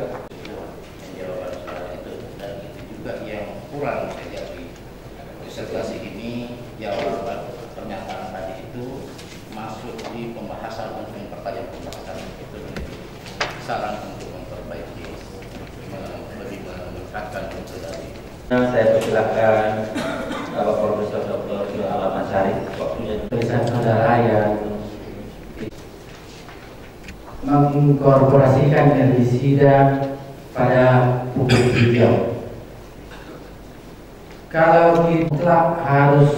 jawaban soal itu, dan itu juga yang kurang terjadi disertasi ini. Jawaban pernyataan tadi itu masuk di pembahasan untuk mempertajam pembahasan itu, saran untuk memperbaiki, lebih meningkatkan itu tadi. Saya persilakan Bapak Profesor Dr. Alam Ansari, waktunya tulisan saudara yang mengkorporasikan herbisida pada pupuk hijau. Kalau kita harus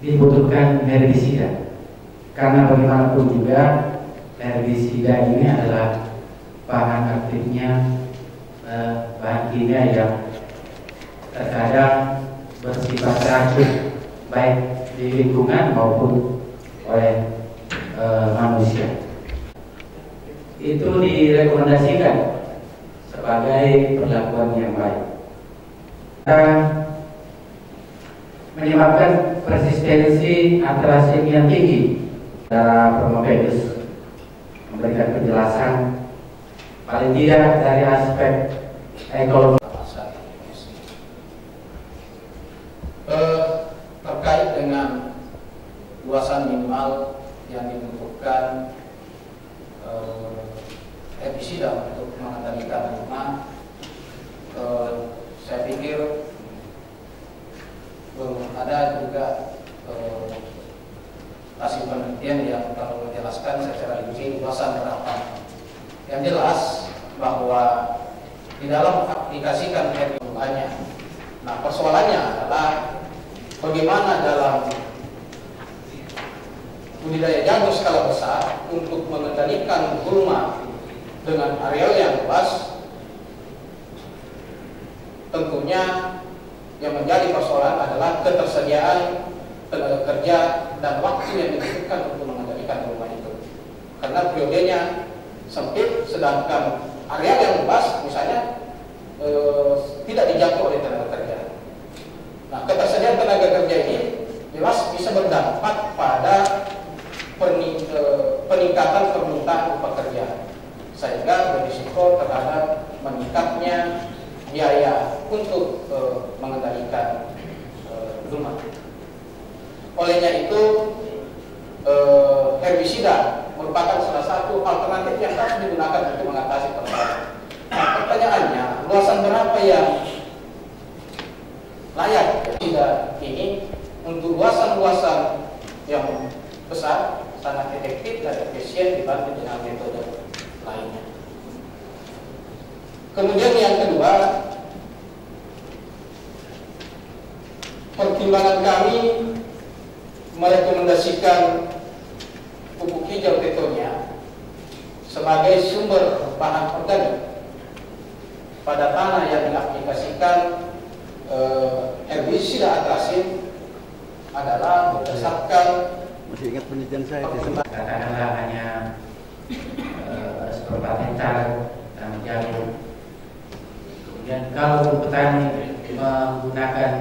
dibutuhkan herbisida, karena bagaimanapun juga herbisida ini adalah bahan aktifnya bahan kimia yang terkadang bersifat racun baik di lingkungan maupun oleh manusia. Itu direkomendasikan sebagai perlakuan yang baik. Menyebabkan persistensi atrasin yang tinggi. Para Promopedus memberikan penjelasan paling tidak dari aspek ekologi. Terkait dengan luasan minimal yang dibutuhkan herbisida untuk mengendalikan hama, saya pikir belum ada juga hasil penelitian yang terlalu menjelaskan secara rinci luasan berapa. Yang jelas bahwa di dalam aplikasikan herbisida, nah persoalannya adalah bagaimana dalam budidaya jagung skala besar untuk mengendalikan gulma dengan areal yang luas, tentunya yang menjadi persoalan adalah ketersediaan tenaga kerja dan waktu yang dibutuhkan untuk mengendalikan rumah itu. Karena periodenya sempit, sedangkan area yang luas misalnya tidak dijangkau oleh tenaga kerja. Nah, ketersediaan tenaga kerja ini jelas bisa berdampak pada peningkatan permintaan pekerja, sehingga berisiko terhadap meningkatnya biaya untuk mengendalikan rumah. Olehnya itu herbisida merupakan salah satu alternatif yang harus digunakan untuk mengatasi persoalan. Nah, pertanyaannya, luasan berapa yang layak herbisida ini untuk luasan-luasan yang besar, sangat efektif dan efisien dibanding dengan metode lainnya. Kemudian yang kedua, pertimbangan kami merekomendasikan pupuk hijau Tetonia sebagai sumber bahan organik pada tanah yang diaplikasikan herbisida atrasin adalah berdasarkan masih ingat penelitian saya katakanlah hanya seperempat hektar tanah jagung. Kemudian kalau petani menggunakan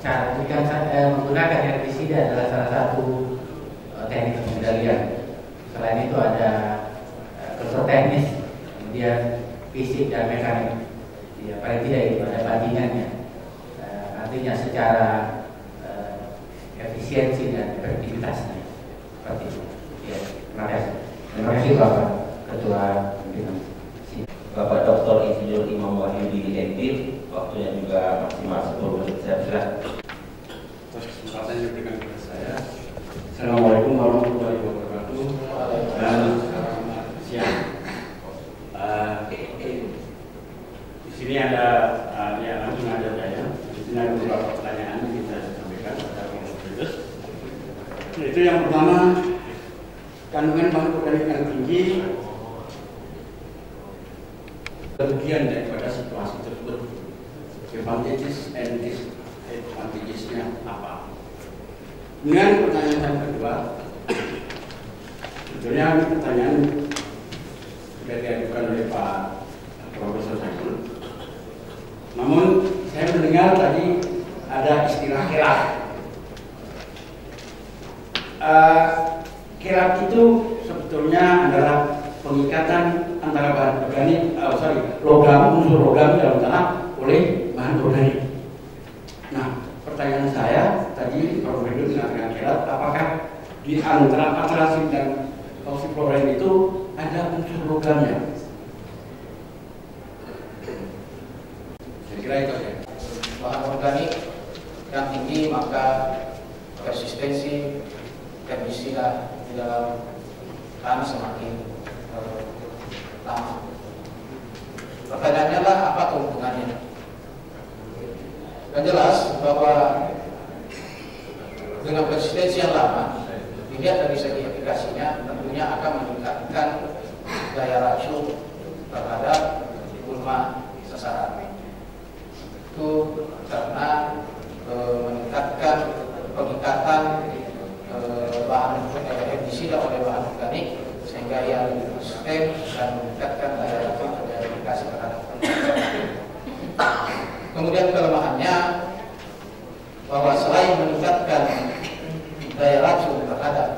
cara menggunakan herbisida adalah salah satu teknik pengendalian. Selain itu ada unsur teknis, kemudian fisik dan mekanik. Ya, paling tidak itu ada bandingannya. Artinya secara efisiensi dan efektivitasnya seperti itu. Ya, terima kasih. Terima kasih Bapak Ketua Pimpinan. Bapak Dr. Insinyur Imam Wahyudi Edil, waktunya juga maksimal 10 menit. Saya silakan. Atas kesempatan yang diberikan kepada saya. Assalamualaikum warahmatullahi wabarakatuh. Dan selamat siang. Di sini ada ya langsung ada saya. Di sini ada beberapa pertanyaan yang bisa saya sampaikan pada Bapak Presiden. Itu yang pertama, kandungan bahan organik yang tinggi. Kerugian daripada situasi tersebut, advantages and disadvantages-nya apa? Kemudian pertanyaan yang kedua, sebetulnya ini pertanyaan sudah diajukan oleh Pak Profesor Saiful. Namun saya mendengar tadi ada istilah kirap. Kirap itu sebetulnya adalah pengikatan antara bahan organik, unsur logam dalam tanah oleh bahan organik. Nah, pertanyaan saya tadi Prof. Widodo mengatakan kilat, apakah di antara atrasin dan oxyflorin itu ada unsur logamnya? Saya kira itu ya. Bahan organik yang tinggi, maka resistensi herbisida di dalam tanah semakin lama. Pertanyaannya lah, apa keuntungannya? Yang jelas bahwa dengan resistensi yang lama, dilihat dari segi efikasinya, tentunya akan meningkatkan daya racun terhadap gulma sasaran. Itu karena meningkatkan pengikatan bahan herbisida oleh bahan organik, sehingga ia lebih resisten dan meningkatkan daya racun dan efikasi terhadap tanaman. Kemudian kelemahannya bahwa selain meningkatkan daya racun terhadap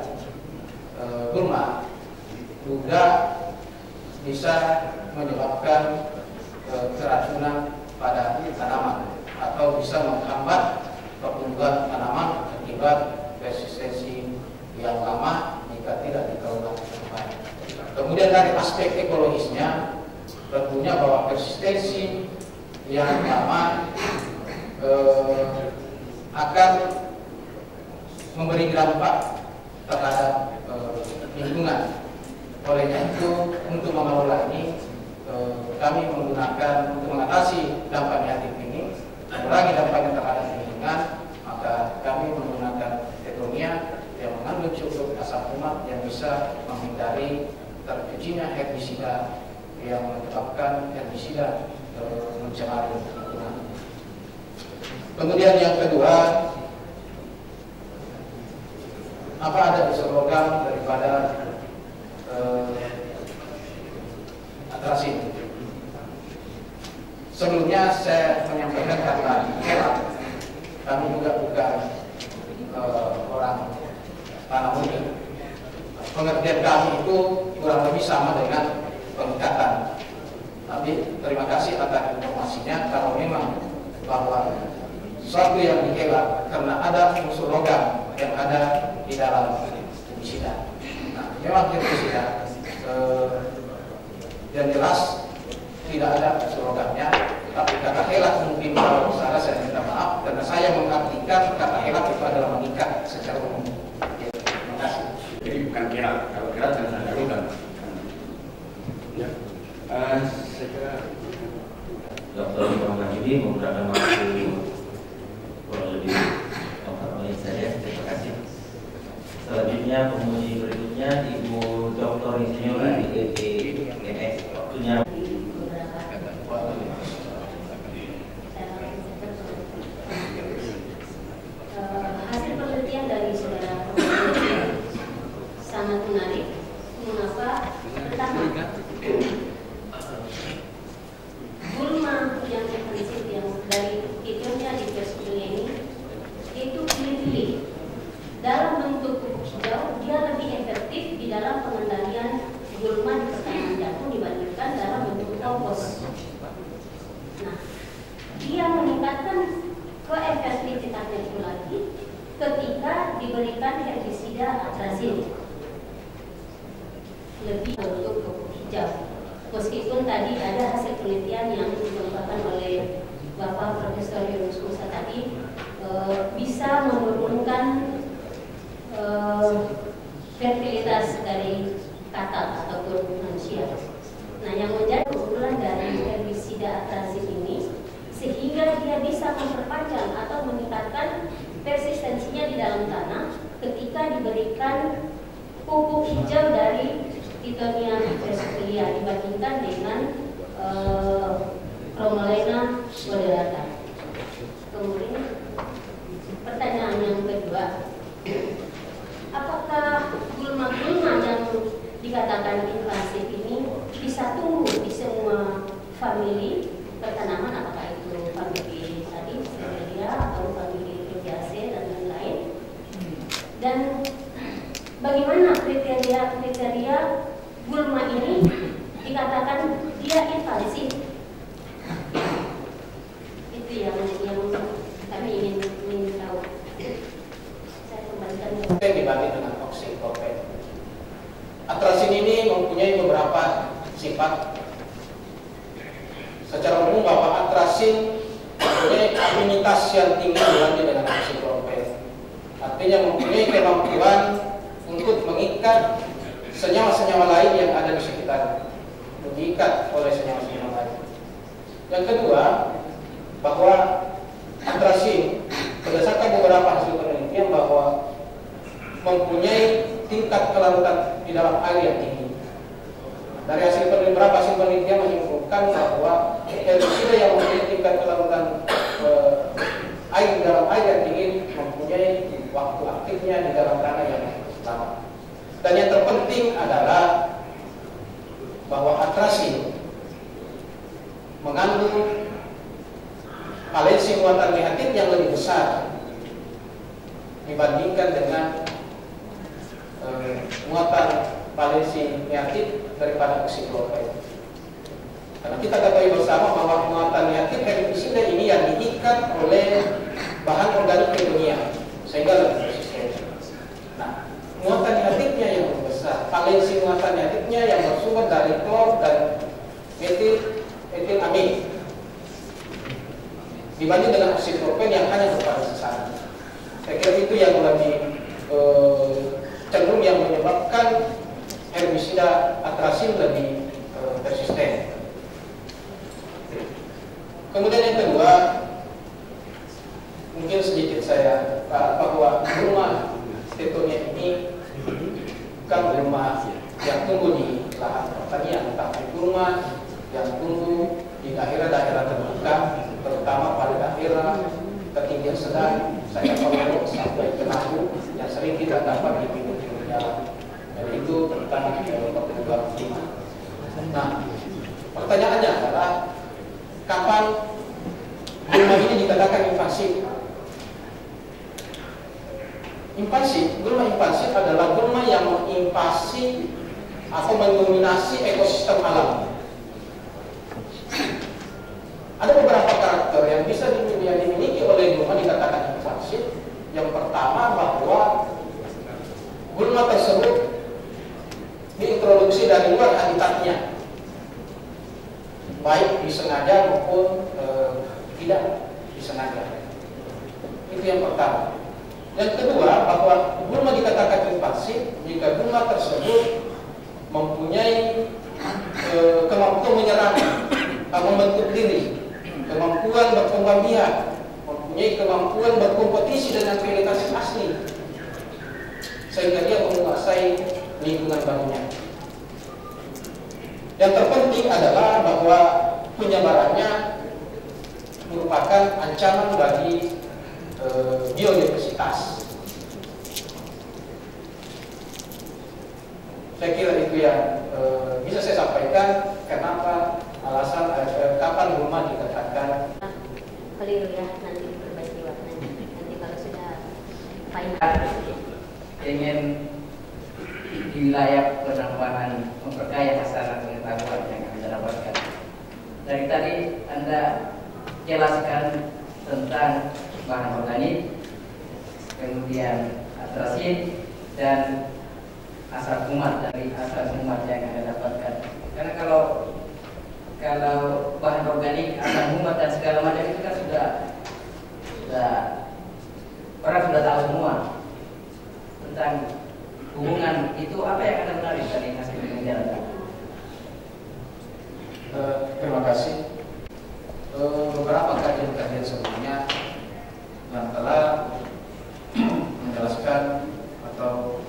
gulma, juga bisa menyebabkan keracunan pada tanaman atau bisa menghambat pertumbuhan tanaman akibat resistensi yang lama jika tidak dikelola dengan baik. Kemudian dari aspek ekologisnya, tentunya bahwa resistensi yang lama akan memberi dampak terhadap lingkungan. Olehnya itu, untuk mengelola ini, kami menggunakan untuk mengatasi dampak negatif ini, mengurangi dampaknya terhadap lingkungan, maka kami menggunakan Tetonia yang mengandung cukup asam umat yang bisa menghindari tercucinya herbisida yang menyebabkan herbisida mencemari lingkungan. Kemudian yang kedua, apa ada unsur logam daripada atrasin? Sebelumnya saya menyampaikan kata herat. Kami juga bukan orang tanah bumi. Pengertian kami itu kurang lebih sama dengan pengikatan. Tapi terima kasih atas informasinya. Kalau memang bahwa sesuatu yang dikela karena ada unsur logam yang ada di dalam femisida. Nah, memang femisida yang jelas tidak ada unsur logamnya. Tapi kata helat mungkin kalau salah saya minta maaf karena saya mengartikan kata helat itu adalah mengikat secara umum. Ya, terima kasih. Jadi bukan kerat. Kalau kerat kan ada logam. Ya. Saya kira Dr. Muhammad Yudi menggunakan waktu kurang lebih 4 menit saja. Terima kasih. Selanjutnya penguji berikutnya Ibu Dr. Insinyur Adi MS. Waktunya. Hasil penelitian dari saudara sangat menarik. Mengapa? Pertama, gulma yang intensif yang dari hidupnya di Persepolia ini itu pilih-pilih dalam bentuk pupuk hijau. Dia lebih efektif di dalam pengendalian gulma di pertanian jagung dibandingkan dalam bentuk kompos. Nah, dia meningkatkan keefektifitasannya itu lagi ketika diberikan herbisida atrazin lebih bentuk pupuk hijau. Meskipun tadi ada hasil penelitian yang dikemukakan oleh Bapak Profesor Yunus Musa tadi bisa menurunkan fertilitas dari katak ataupun manusia. Nah, yang menjadi keunggulan dari herbisida atrazin ini sehingga dia bisa memperpanjang atau meningkatkan persistensinya di dalam tanah ketika diberikan pupuk hijau dari Titonia Persepolia dibandingkan dengan Cromolena moderata. Kemudian pertanyaan yang kedua, apakah gulma-gulma yang dikatakan invasif ini bisa tumbuh di semua famili pertanaman, apakah itu famili tadi Stelia atau famili Rubiaceae dan lain-lain? Dan bagaimana kriteria gulma ini dikatakan dia invasif? Itu yang kami ingin tahu. Saya kembalikan dibanding dengan oxypropen. Atrazin ini mempunyai beberapa sifat. Secara umum bahwa atrazin mempunyai afinitas yang tinggi dibanding dengan oxypropen. Artinya mempunyai kemampuan untuk mengikat senyawa-senyawa lain yang ada di sekitar, diikat oleh senyawa-senyawa lain. Yang kedua, bahwa atrazin berdasarkan beberapa hasil penelitian bahwa mempunyai tingkat kelarutan di dalam air yang tinggi. Dari beberapa hasil penelitian menyimpulkan bahwa herbisida yang mempunyai tingkat kelarutan air di dalam air yang tinggi mempunyai waktu aktifnya di dalam tanah yang lama. Dan yang terpenting adalah bahwa atrazin mengandung valensi muatan negatif yang lebih besar dibandingkan dengan muatan valensi negatif daripada oxypropen. Karena kita ketahui bersama bahwa muatan negatif herbisida ini yang diikat oleh bahan organik kimia sehingga lebih resisten. Nah, muatan negatifnya yang lebih besar, valensi muatan negatifnya yang bersumber dari klor dan etilamin dibanding dengan oxypropen yang hanya bervalensi satu. Saya kira itu yang lebih cenderung yang menyebabkan herbisida atrazin lebih persisten. Kemudian yang kedua, mungkin sedikit saya bahwa gulma Titonia ini bukan gulma yang tumbuh di lahan pertanian, tetapi gulma yang tumbuh di daerah-daerah terbuka, terutama pada daerah ketinggian adalah kapan gulma ini dikatakan invasif. Gulma invasif adalah gulma yang menginvasi atau mendominasi ekosistem alam. Ada beberapa karakter yang bisa dimiliki oleh gulma dikatakan invasif. Yang pertama, bahwa gulma tersebut diintroduksi dari luar habitatnya, baik disengaja maupun tidak disengaja. Itu yang pertama. Yang kedua, bahwa gulma dikatakan invasif jika gulma tersebut mempunyai kemampuan menyerang, membentuk diri, kemampuan berkembang biak, mempunyai kemampuan berkompetisi dengan vegetasi asli, sehingga dia menguasai lingkungan barunya. Yang terpenting adalah bahwa penyebarannya merupakan ancaman bagi biodiversitas. Saya kira itu yang bisa saya sampaikan. Kenapa alasan kapan gulma dikatakan keliru ya, nanti diperbaiki nanti kalau sudah final. Ingin di wilayah penambahan memperkaya hasanah pengetahuan yang Anda dapatkan. Dari tadi Anda jelaskan tentang bahan organik, kemudian atrasin dan asam umat dari asam umat yang Anda dapatkan. Karena kalau bahan organik, asam umat dan segala macam itu kan sudah orang sudah tahu semua tentang hubungan itu. Apa yang Anda menarik dari hasil penelitian? Terima kasih. Beberapa kajian-kajian sebelumnya yang telah menjelaskan atau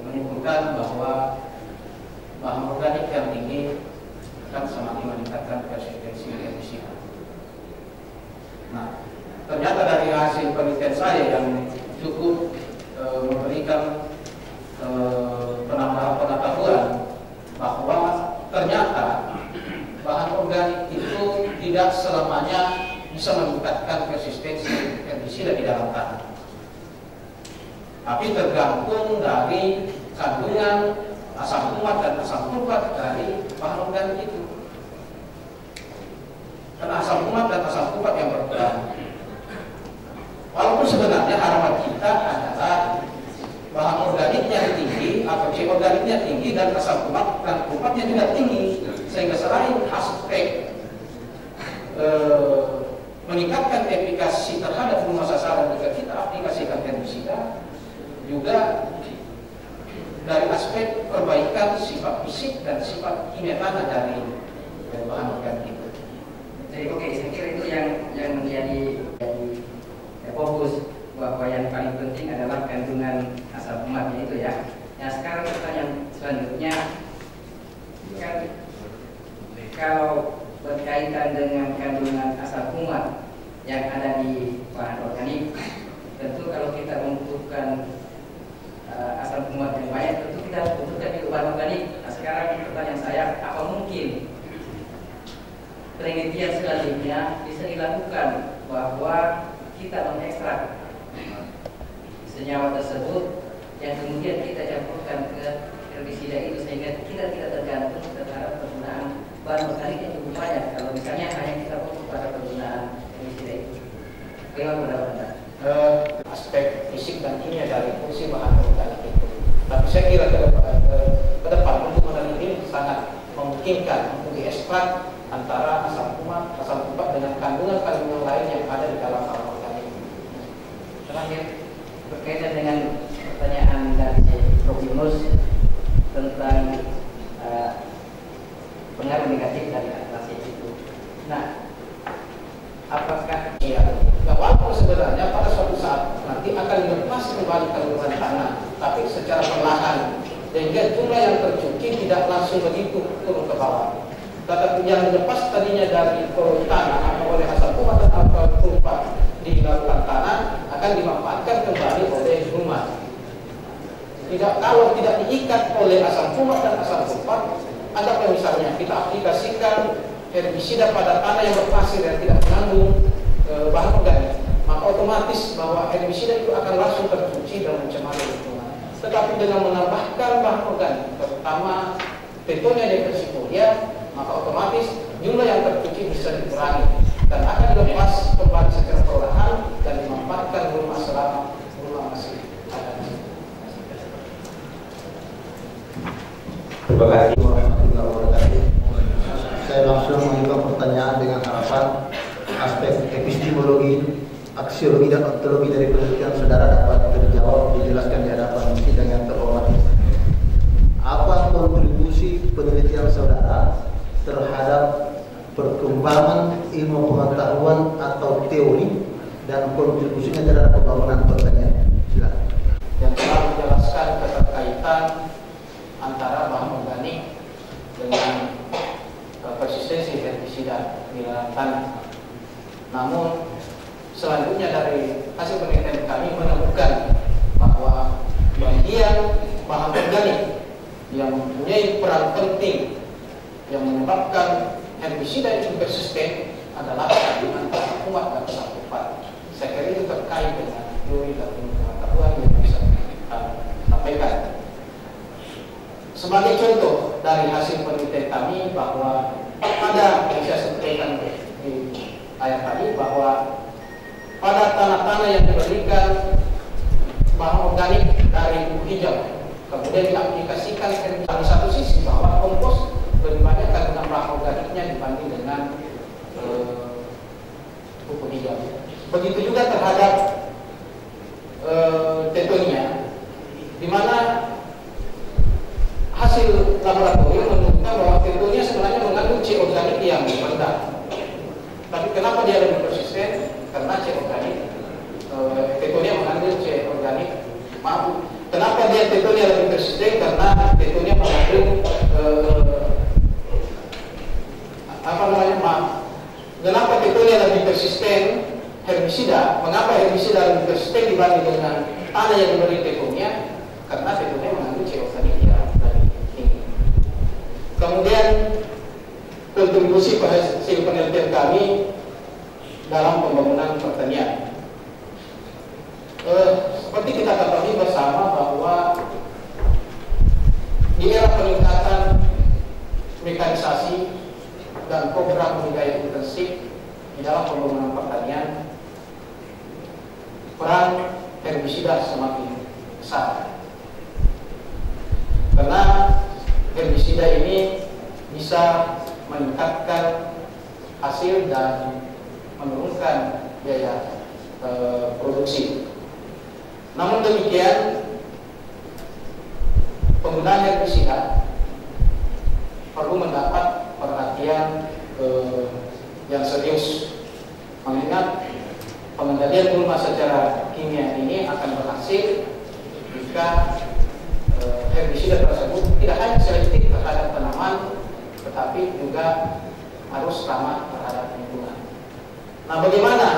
menyimpulkan bahwa bahan organik yang tinggi akan semakin meningkatkan persistensi herbisida. Nah, ternyata dari hasil penelitian saya yang cukup memberikan penambahan pengetahuan bahwa ternyata bahan organik itu tidak selamanya bisa meningkatkan persistensi herbisida di dalam tanah, tapi tergantung dari kandungan asam umat dan asam sulfat dari bahan organik itu. Karena asam umat dan asam sulfat yang berperan. Walaupun sebenarnya harapan kita adalah bahan organiknya tinggi atau C organiknya tinggi dan asam umat dan sulfatnya juga tinggi, sehingga selain aspek meningkatkan efikasi terhadap gulma sasaran jika kita aplikasikan herbisida, juga dari aspek perbaikan sifat fisik dan sifat kimia tanah dari bahan organik itu. Jadi oke, saya kira itu yang menjadi fokus, bahwa yang paling penting adalah kandungan asam umatnya itu ya. Nah, sekarang pertanyaan selanjutnya kan, kalau berkaitan dengan kandungan asam umat yang ada di bahan organik, tentu kalau kita membutuhkan asam umat yang banyak, tentu kita butuhkan di bahan organik. Nah, sekarang pertanyaan saya, apa mungkin penelitian selanjutnya bisa dilakukan bahwa kita mengekstrak senyawa tersebut yang kemudian kita campurkan ke herbisida itu, sehingga kita tidak tergantung terhadap penggunaan bahan organik yang cukup banyak. Kalau misalnya hanya kita fokus pada penggunaan herbisida itu, bagaimana pendapat Anda? Aspek fisik dan kimia dari fungsi bahan organik itu. Tapi saya kira ke depan untuk meneliti ini sangat memungkinkan untuk diekstrak antara asam umat dengan kandungan-kandungan lain yang ada di dalam bahan organik. Terakhir, berkaitan dengan pertanyaan dari Prof. Yunus tentang pengaruh negatif dari atrasin itu. Nah, apakah walaupun sebenarnya pada suatu saat nanti akan dilepas kembali kandungan tanah, tapi secara perlahan, sehingga jumlah yang tercuci tidak langsung begitu turun ke bawah. Tetapi yang dilepas tadinya dari tanah atau oleh asam umat atau sulfat di larutan tanah akan dimanfaatkan kembali oleh gulma. Kalau tidak diikat oleh asam umat dan asam sulfat, anggaplah misalnya kita aplikasikan herbisida pada tanah yang berpasir yang tidak mengandung bahan organik, maka otomatis bahwa herbisida itu akan langsung tercuci dan mencemari lingkungan. Tetapi dengan menambahkan bahan organik, terutama Tetonia diversifolia, maka otomatis jumlah yang tercuci bisa dikurangi dan akan dilepas kembali secara perlahan dan dimanfaatkan gulma selama gulma masih ada. Terima kasih warahmatullahi wabarakatuh. Saya langsung mengajukan pertanyaan dengan harapan aspek epistemologi, aksiologi dan ontologi dari penelitian saudara dapat terjawab dijelaskan di hadapan sidang yang terhormat. Apa kontribusi penelitian saudara terhadap perkembangan ilmu pengetahuan atau teori dan kontribusinya terhadap pembangunan pertanian? Silakan. Yang telah menjelaskan keterkaitan antara bahan organik dengan persistensi herbisida di dalam tanah. Namun selanjutnya dari hasil penelitian kami menemukan bahwa bagian bahan organik yang mempunyai peran penting yang menyebabkan herbisida itu persisten adalah kandungan kuat dan kesakupan. Saya kira itu terkait dengan teori dan pengetahuan yang bisa kita sampaikan. Sebagai contoh dari hasil penelitian kami bahwa pada yang saya sampaikan di ayat tadi bahwa pada tanah-tanah yang diberikan bahan organik dari buku hijau kemudian diaplikasikan di satu sisi bahwa kompos lebih banyak kandungan bahan organiknya dibanding dengan buku hijau. Begitu juga terhadap Tetonia, di mana hasil laboratorium menunjukkan bahwa Tetonia sebenarnya mengandung C organik yang rendah. Tapi kenapa dia lebih persisten? Karena C organik Tetonia mengandung C organik. Maaf, kenapa dia Tetonia lebih persisten? Karena Tetonia mengandung kenapa Tetonia lebih persisten herbisida? Mengapa herbisida lebih persisten dibanding dengan tanah yang diberi Tetonia? Karena Tetonia mengandung C organik yang lebih tinggi. Kemudian kontribusi hasil penelitian kami dalam pembangunan pertanian. Seperti kita ketahui bersama bahwa di era peningkatan mekanisasi dan program budidaya intensif di dalam pembangunan pertanian, peran herbisida semakin besar. Karena herbisida ini bisa meningkatkan hasil dan menurunkan biaya produksi. Namun demikian, penggunaan herbisida perlu mendapat perhatian yang serius, mengingat pengendalian gulma secara kimia ini akan berhasil jika herbisida tersebut tidak hanya selektif terhadap tanaman, tetapi juga harus ramah terhadap lingkungan. Nah, bagaimana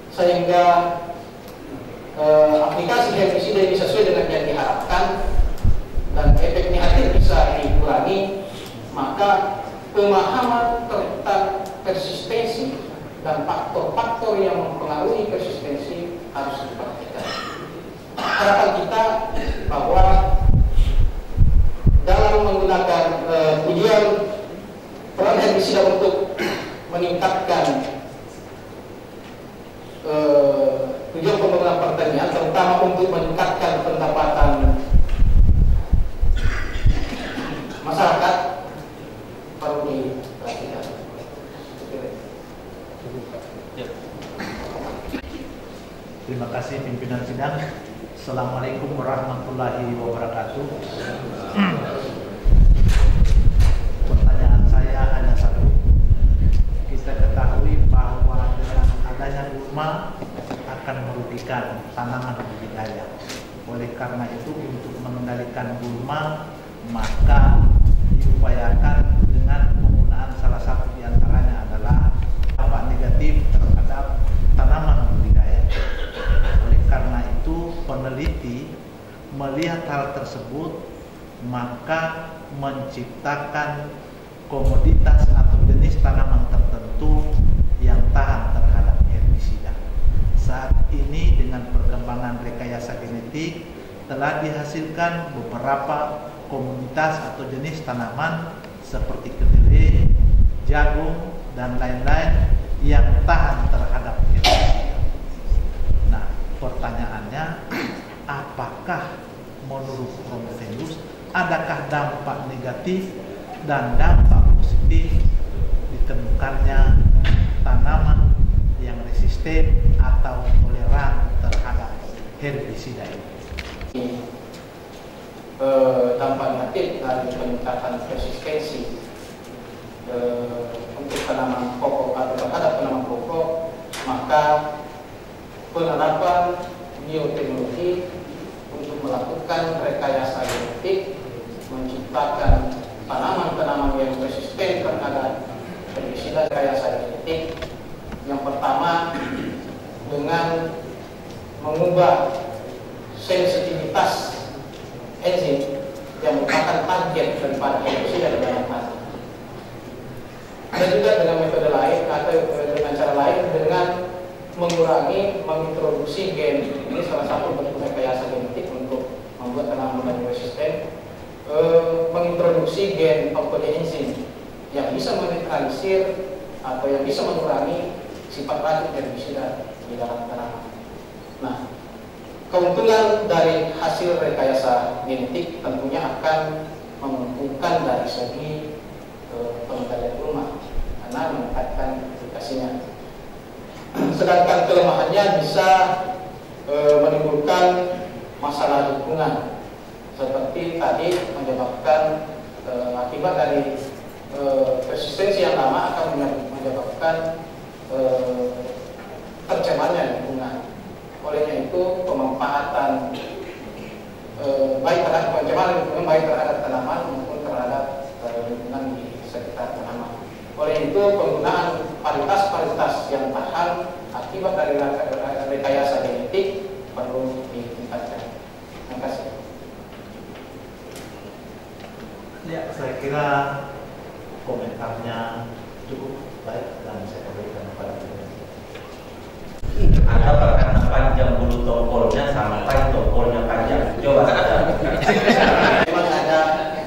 sehingga aplikasi herbisida ini sesuai dengan yang diharapkan dan efek negatif bisa dikurangi? Maka pemahaman tentang persistensi dan faktor-faktor yang mempengaruhi persistensi harus diperhatikan. Harapan kita bahwa dalam menggunakan tujuan peran herbisida untuk meningkatkan tujuan pembangunan pertanian, terutama untuk meningkatkan pendapatan masyarakat, perlu diperhatikan. Terima kasih pimpinan sidang. Assalamualaikum warahmatullahi wabarakatuh. Pertanyaan saya hanya satu. Kita ketahui bahwa dengan adanya gulma akan merugikan tanaman budidaya. Oleh karena itu, untuk mengendalikan gulma, maka diupayakan dengan penggunaan salah satu diantaranya adalah dampak negatif terhadap tanaman budidaya. Oleh karena itu, peneliti melihat hal tersebut, maka menciptakan komoditas atau jenis tanaman telah dihasilkan beberapa komunitas atau jenis tanaman seperti kedelai, jagung, dan lain-lain yang tahan terhadap herbisida. Nah, pertanyaannya, apakah menurut Romo Vendus adakah dampak negatif dan dampak positif ditemukannya tanaman yang resisten atau toleran terhadap herbisida ini? Dampak negatif dari peningkatan resistensi untuk tanaman pokok atau terhadap tanaman pokok, maka penerapan bioteknologi untuk melakukan rekayasa genetik menciptakan tanaman-tanaman yang resisten terhadap herbisida. Rekayasa genetik yang pertama dengan mengubah sensitivitas enzim yang merupakan target daripada herbisida di dalam tanah. Dan juga dengan metode lain atau dengan cara lain dengan mengintroduksi gen. Ini salah satu bentuk rekayasa genetik untuk membuat tanaman resisten. Mengintroduksi gen oncoenzim yang bisa menetralisir atau yang bisa mengurangi sifat racun herbisida di dalam tanaman. Nah, keuntungan dari hasil rekayasa genetik tentunya akan menguntungkan dari segi pengendalian rumah karena meningkatkan efikasinya. Sedangkan kelemahannya bisa menimbulkan masalah lingkungan seperti tadi menyebabkan akibat dari resistensi yang lama akan menyebabkan tercemarnya lingkungan. Olehnya itu pemanfaatan baik terhadap pencemaran lingkungan, baik terhadap tanaman maupun terhadap lingkungan di sekitar tanaman. Oleh itu penggunaan varietas-varietas yang tahan akibat dari rekayasa genetik perlu ditingkatkan. Terima kasih. Ya, saya kira komentarnya cukup baik dan saya berikan kepada Anda karena panjang bulu tongkolnya sampai tongkolnya panjang. Coba ada. Memang ada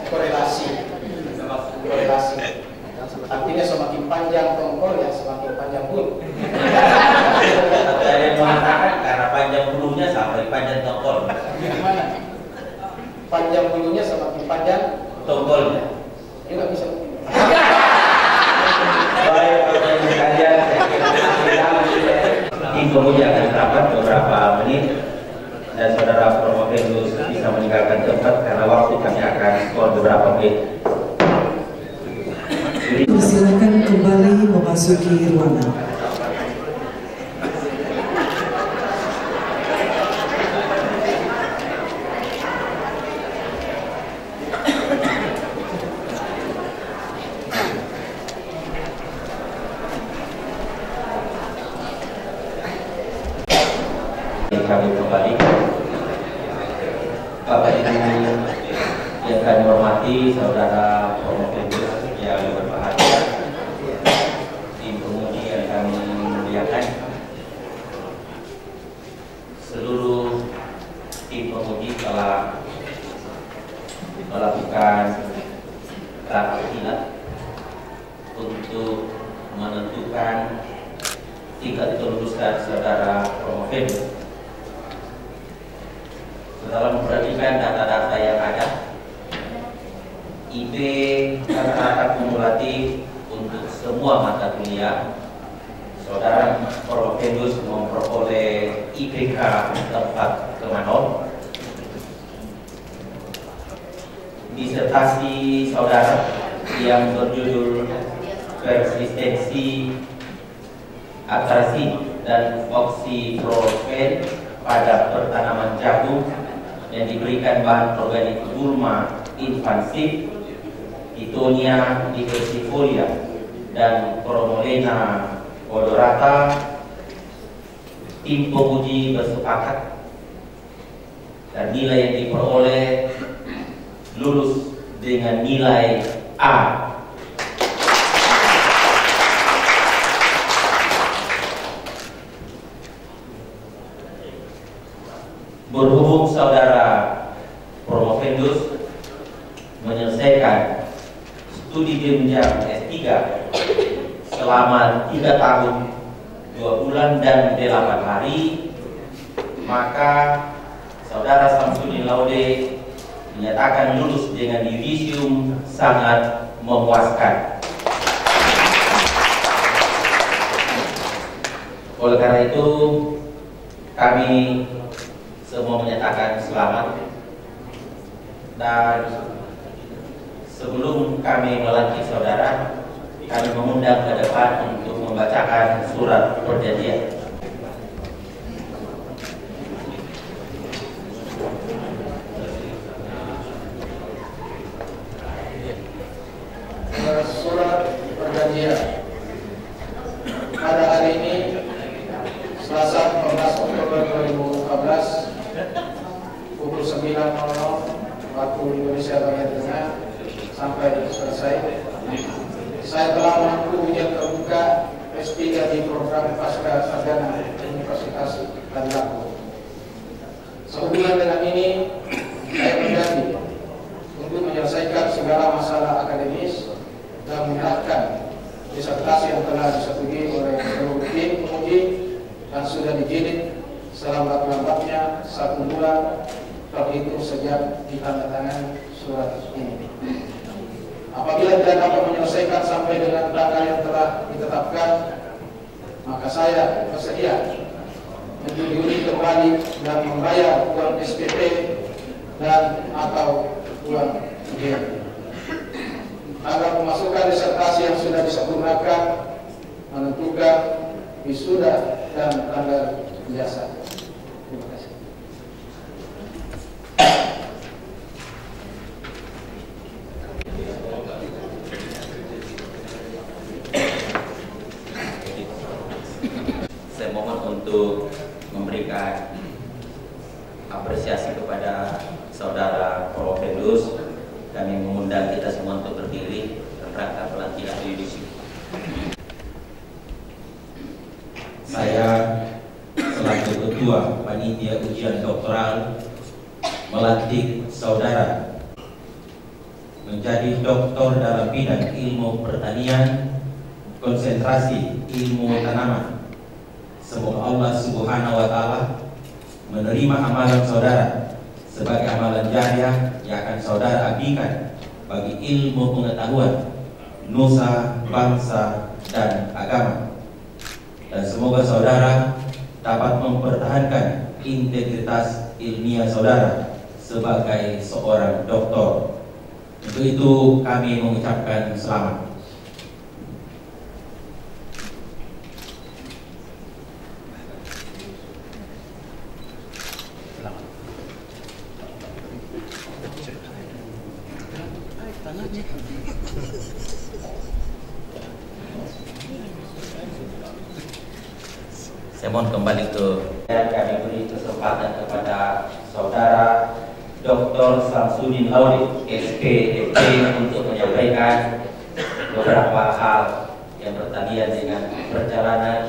korelasi. Artinya semakin panjang tongkol ya semakin panjang bulu. Ada yang mengatakan karena panjang bulunya sampai panjang tongkol. Gimana? Panjang bulunya semakin panjang tongkolnya. Ya nggak bisa. Baik, Bapak Ibu sekalian, tim pemuja akan rapat beberapa menit dan saudara Romo Vendus bisa meninggalkan tempat karena waktu kami akan skor beberapa menit. Silakan kembali memasuki ruangan. Kami kembali, Bapak Ibu yang kami hormati, saudara Romo Vendus yang berbahagia, tim pemuji yang kami muliakan, seluruh tim pemuji telah melakukan rapat kilat untuk menentukan tingkat kelulusan saudara Romo Vendus. Dalam memperhatikan data-data yang ada, IP rata-rata kumulatif untuk semua mata kuliah, saudara Romo Vendus memperoleh IPK 4,0. Disertasi saudara yang berjudul persistensi atrasi dan oksiprofen pada pertanaman jagung yang diberikan bahan organik gulma invansif, Titonia diversifolia dan Cromolena odorata, tim pemuji bersepakat dan nilai yang diperoleh lulus dengan nilai A. Berhubung saudara selama 3 tahun 2 bulan dan 8 hari, maka Saudara Samsudin Laude dinyatakan lulus dengan yudisium sangat memuaskan. Oleh karena itu, kami semua menyatakan selamat, dan sebelum kami melantik saudara, kami mengundang ke depan untuk membacakan surat perjanjian. Surat perjanjian. Pada hari ini, Selasa 14 Oktober 2014, pukul 9.00 waktu Indonesia bagian tengah sampai selesai, saya telah menempuh ujian terbuka S3 di program Pasca Sarjana Universitas Tadulako. Sehubungan dengan ini, saya berjanji untuk menyelesaikan segala masalah akademis dan menyerahkan disertasi yang telah disetujui oleh seluruh tim penguji dan sudah dijilid selambat-lambatnya 1 bulan terhitung sejak ditandatangani surat ini. Apabila tidak dapat menyelesaikan sampai dengan tanggal yang telah ditetapkan, maka saya bersedia menjunjung kembali dan membayar uang SPP dan atau uang ujian. Tanggal pemasukan disertasi yang sudah disempurnakan menentukan wisuda dan tanggal ijazah. Terima kasih. Saya mohon untuk memberikan apresiasi kepada saudara Profendus. Kami mengundang kita semua untuk berdiri rangka pelantikan yudisium. Saya selaku Ketua Panitia Ujian Doktoral melantik saudara menjadi doktor dalam bidang ilmu pertanian, konsentrasi ilmu tanaman. Semoga Allah Subhanahu wa Ta'ala menerima amalan saudara sebagai amalan jariah yang akan saudara abdikan bagi ilmu pengetahuan nusa, bangsa, dan agama. Dan semoga saudara dapat mempertahankan integritas ilmiah saudara sebagai seorang doktor. Untuk itu kami mengucapkan selamat. Saya mohon kembali ke dan kami beri kesempatan kepada saudara Dr. Samsudin Laude, SPDP, untuk menyampaikan beberapa hal yang berkaitan dengan perjalanan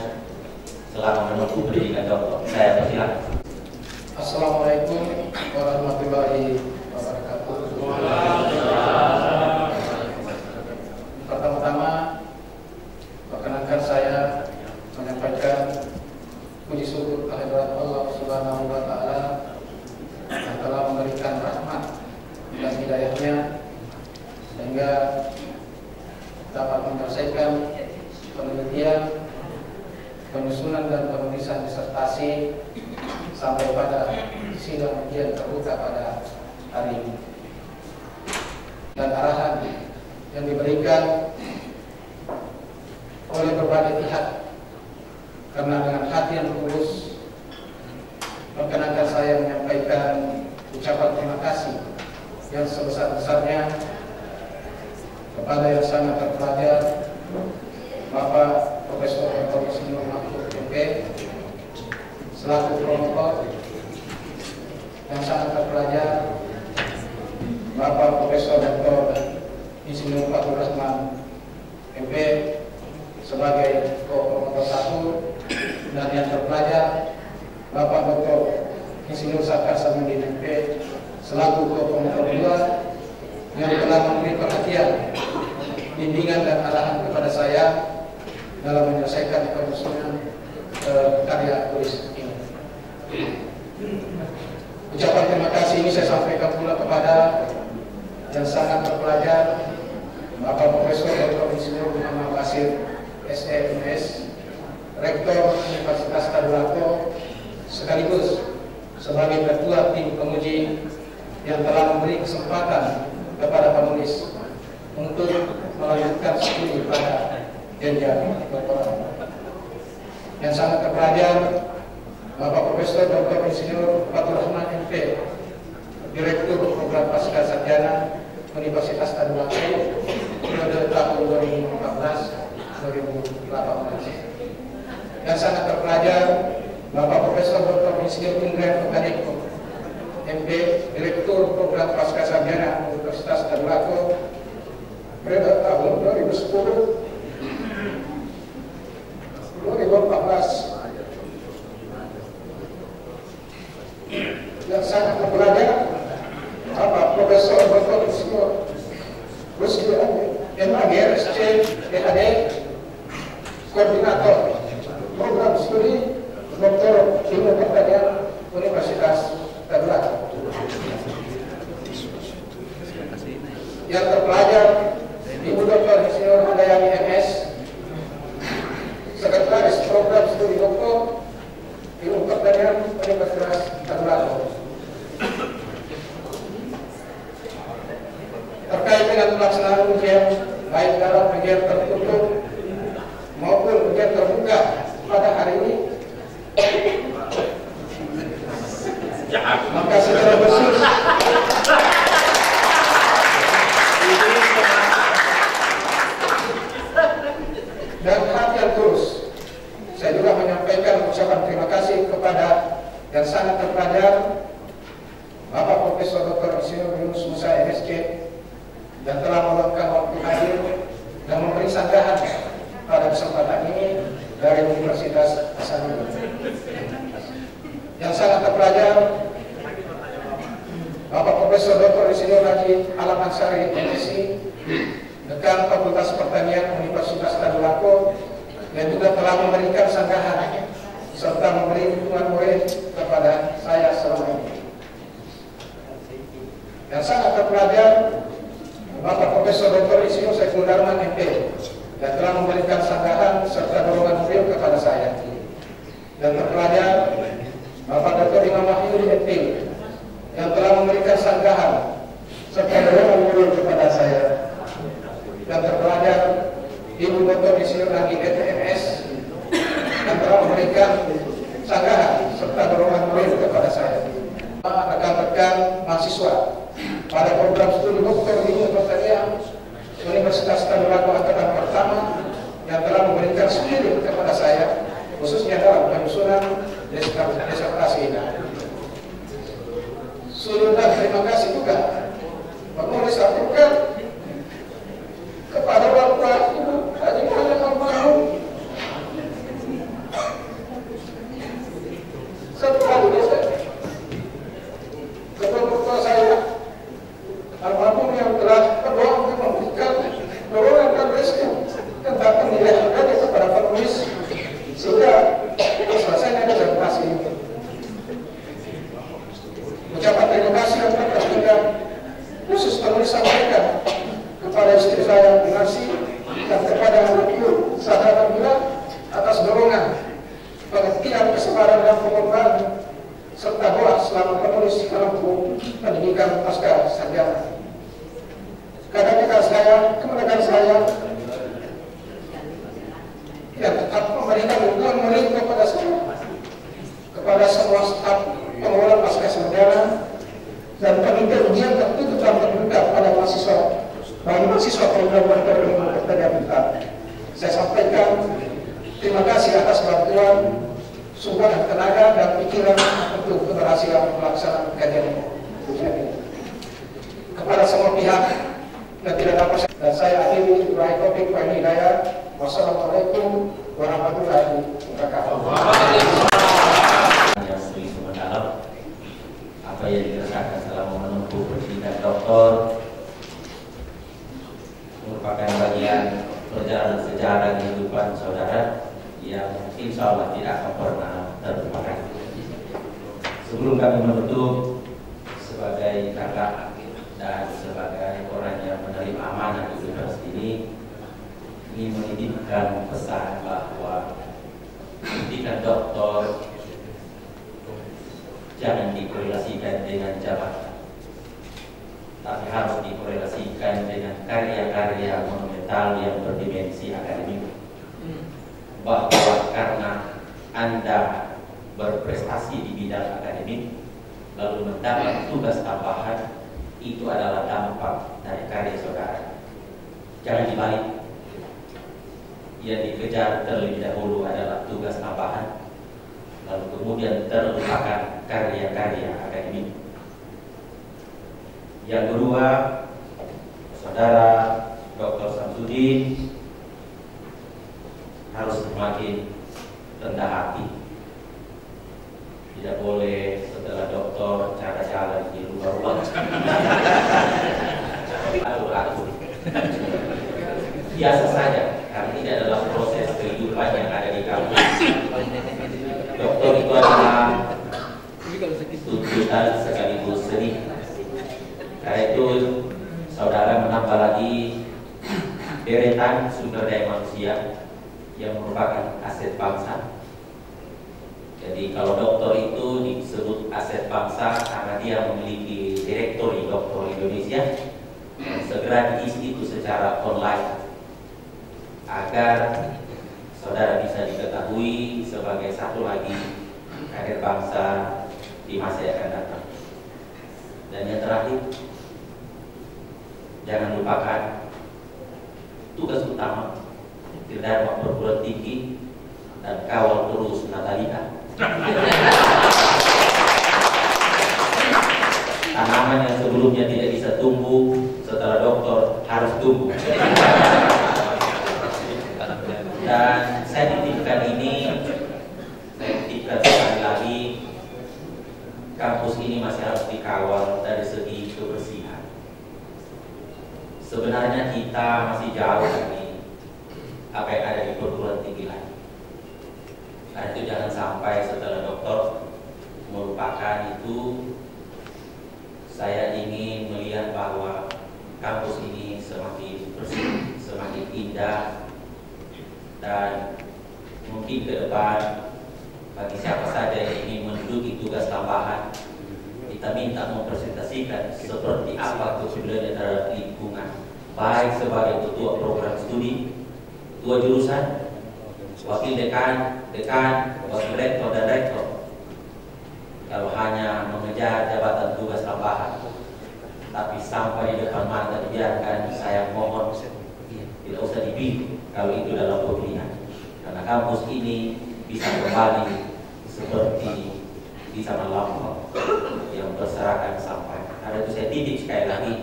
selama menempuh pendidikan doktor. Saya persilakan. Assalamualaikum warahmatullahi wabarakatuh. Pertama-tama, perkenankan saya menyampaikan puji syukur kehadirat Allah Subhanahu wa Ta'ala yang telah memberikan rahmat dan hidayahnya sehingga dapat menyelesaikan penelitian, penyusunan dan penulisan disertasi sampai pada sidang ujian terbuka pada hari ini. Dan arahan yang diberikan oleh berbagai pihak, karena dengan hati yang tulus perkenankan saya menyampaikan ucapan terima kasih yang sebesar-besarnya kepada yang sangat terpelajar Bapak Profesor Dr. Insinyur Mahfud MP selaku promotor, yang sangat terpelajar Bapak Profesor Dr. Insinyur Fathur Rahman MP sebagai co-promotor 1, dan yang terpelajar Bapak Dr. Insinyur Sakar Samudin MP selaku co-promotor 2 yang telah memberi perhatian, bimbingan dan arahan kepada saya dalam menyelesaikan penyusunan karya tulis ini. Ucapan terima kasih ini saya sampaikan pula kepada yang sangat terpelajar Bapak Profesor Dr. Insinyur Muhammad Basir SEMS, Rektor Universitas Tadulako, sekaligus sebagai ketua tim penguji yang telah memberi kesempatan kepada penulis untuk melanjutkan studi pada jenjang doktoral. Yang sangat terpelajar Bapak Profesor Dr. Insinyur Fatur Rahman MP, Direktur Program Pasca Sarjana Universitas Tadulako periode tahun 2014-2018. Yang sangat terpelajar Bapak Profesor Dr. Insinyur Indra Mukaniko, MP, Direktur Program Pasca Sarjana Universitas Tadulako periode tahun 2010-2014. Yang sangat terpelajar Bapak Profesor Dr. Insinyur Rusdi MAG RSC PhD, Koordinator Program Studi Doktor Ilmu Pertanian Universitas Tadulako. Yang terpelajar Ibu Dr. Insinyur Handayani MS, Sekretaris Program Studi Doktor Ilmu Pertanian Universitas Tadulako. Terkait dengan pelaksanaan ujian baik dalam ujian tertutup maupun ujian terbuka pada hari ini, maka secara khusus dan hati yang tulus saya juga menyampaikan ucapan terima kasih kepada yang sangat terpelajar Bapak Profesor Dr. Insinyur Yunus Musa MSc yang telah meluangkan waktu hadir dan memberi sanggahan pada kesempatan ini dari Universitas Hasanuddin. Yang sangat terpelajar Bapak Profesor Dr. Insinyur Haji Alam Ansari MSc, Dekan Fakultas Pertanian Universitas Tadulako, yang juga telah memberikan sanggahan serta memberi dukungan moral kepada saya selama ini. Yang sangat terpelajar Bapak Profesor Dr. Insinyur Saiful Darman MP, yang telah memberikan sanggahan serta dorongan moral kepada saya. Dan terpelajar Bapak Dr. Imam Wahyudi MP, yang telah memberikan sanggahan serta dorongan moral kepada saya. Dan terpelajar Ibu Dr. Insinyur Nagi ETMS, yang telah memberikan sanggahan serta dorongan moral kepada saya. Rekan-rekan mahasiswa pada program studi Doktor Ilmu Pertanian Universitas Tadulako angkatan pertama yang telah memberikan studi kepada saya, khususnya dalam penyusunan disertasi ini. Sudah terima kasih juga penulis advokat kepada Bapak Ibu Haji Muhammad Almarhum serta kepada saya almarhum yang telah berdoa untuk memberikan dorongan dan restu tentang penilaian dari kepada penulis sehingga selesainya disertasi ini. Ucapan terima kasih yang terkasih khusus penulis sampaikan kepada istri saya Binarsi dan kepada anakku sahabat Bila atas dorongan, pengertian, kesabaran dan pengorbanan serta doa selama penulis menempuh pendidikan pasca sarjana. Kemerdekaan saya yang tetap memberikan dukungan moral kepada saya, kepada semua staf pengelola pasca sarjana dan panitia ujian tertutup dan terbuka pada mahasiswa bagi mahasiswa program Doktor Ilmu Pertanian kita. Saya sampaikan terima kasih atas bantuan sumber dan tenaga dan pikiran untuk keberhasilan pelaksanaan kajian ini. Kepada semua pihak dan tidak dapat dan saya akhiri Ibrahim Topik Fahmi Hidayat. Wassalamualaikum warahmatullahi wabarakatuh. Yang begitu mendalam apa yang dirasakan selama menempuh pendidikan doktor merupakan bagian perjalanan sejarah kehidupan saudara pelajaran yang insya Allah tidak akan pernah terlupakan. Sebelum kami menutup, sebagai kakak dan sebagai orang yang menerima amanah di universitas ini menitipkan pesan bahwa pendidikan doktor jangan dikorelasikan dengan jabatan, tapi harus dikorelasikan dengan karya-karya monumental yang berdimensi akademik. Bahwa karena Anda berprestasi di bidang akademik lalu mendapat tugas tambahan, itu adalah dampak dari karya saudara. Jangan dibalik. Yang dikejar terlebih dahulu adalah tugas tambahan, lalu kemudian terlupakan karya-karya akademik. Yang kedua, saudara Dr. Samsudin harus semakin rendah hati. Tidak boleh setelah doktor cara jalan di luar-luar. Aduh. Biasa saja, karena ini adalah proses kehidupan yang ada di kampus. Doktor itu adalah tuntutan sekaligus seni. Karena itu saudara menambah lagi deretan sumber daya manusia yang merupakan aset bangsa. Jadi kalau doktor itu disebut aset bangsa karena dia memiliki direktori doktor Indonesia, segera diisi itu secara online agar saudara bisa diketahui sebagai satu lagi kader bangsa di masa yang akan datang. Dan yang terakhir, jangan lupakan tugas utama Dirdharma Perguruan Tinggi dan kawal terus Natalia. Tanaman yang sebelumnya tidak bisa tumbuh setelah doktor harus tumbuh. Dan saya titipkan ini, saya titipkan sekali lagi, kampus ini masih harus dikawal dari segi kebersihan. Sebenarnya kita masih jauh dari apa yang ada di perguruan tinggi lain. Karena itu jangan sampai setelah doktor melupakan itu. Saya ingin melihat bahwa kampus ini semakin bersih, semakin indah, dan mungkin ke depan bagi siapa saja yang ingin menduduki tugas tambahan, kita minta mempresentasikan seperti apa kepeduliannya terhadap lingkungan, baik sebagai ketua program studi, ketua jurusan, wakil dekan, wakil rektor dan rektor. Kalau hanya mengejar jabatan tugas tambahan, tapi sampai di depan mata dibiarkan, saya mohon tidak usah dipilih kalau itu dalam pemilihan. Karena kampus ini bisa kembali seperti di zaman lampau yang berserakan sampai. Karena itu saya titip sekali lagi,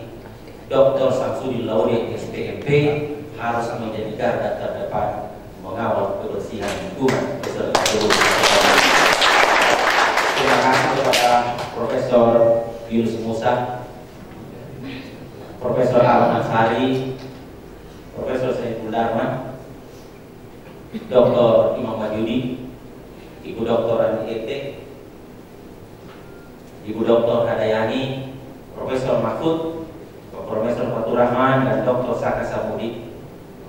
Dr. Samsudin Laude SPMP harus menjadi garda terdepan mengawal kebersihan lingkungan beserta seluruh. Terima kasih kepada Profesor Yunus Musa, Profesor Ahmad Sari, Profesor Saiful Darman, Dr. Imam Mahyudi, Ibu Dr. Andi Ete, Ibu Dr. Hadayani, Profesor Mahfud, Profesor Fatur Rahman, dan Dr. Saka Samudi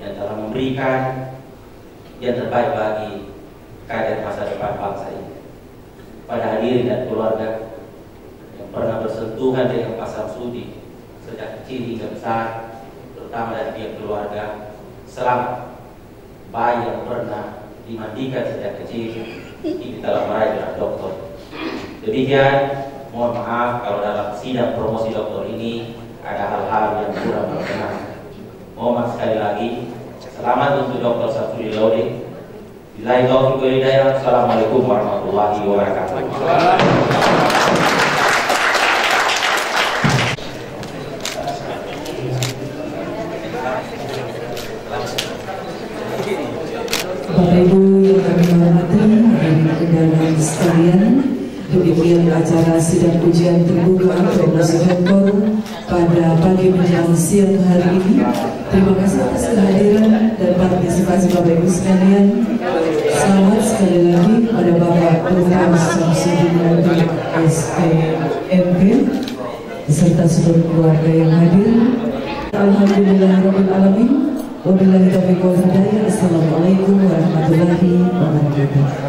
yang telah memberikan yang terbaik bagi kader masa depan bangsa ini. Pada hadirin dan keluarga yang pernah bersentuhan dengan Pak Samsudin sejak kecil hingga besar, terutama dari pihak keluarga, selamat. Bayi yang pernah dimandikan sejak kecil ini telah meraih gelar doktor. Demikian, mohon maaf kalau dalam sidang promosi doktor ini ada hal-hal yang kurang berkenan. Mohon maaf sekali lagi. Selamat untuk Dr. Samsudin Laude. Billahi taufiq wal hidayah. Assalamualaikum warahmatullahi wabarakatuh. Bapak Ibu yang kami hormati, hadirin undangan sekalian, demikian acara sidang ujian terbuka promosi doktor pada pagi menjelang siang hari ini. Terima kasih atas kehadiran dan partisipasi Bapak Ibu sekalian. Selamat sekali lagi pada Bapak Dr. Samsudin SPMP beserta seluruh keluarga yang hadir. Alhamdulillahirrahmanirrahim. Wabillahi taufiq wal hidayah. Assalamualaikum warahmatullahi wabarakatuh.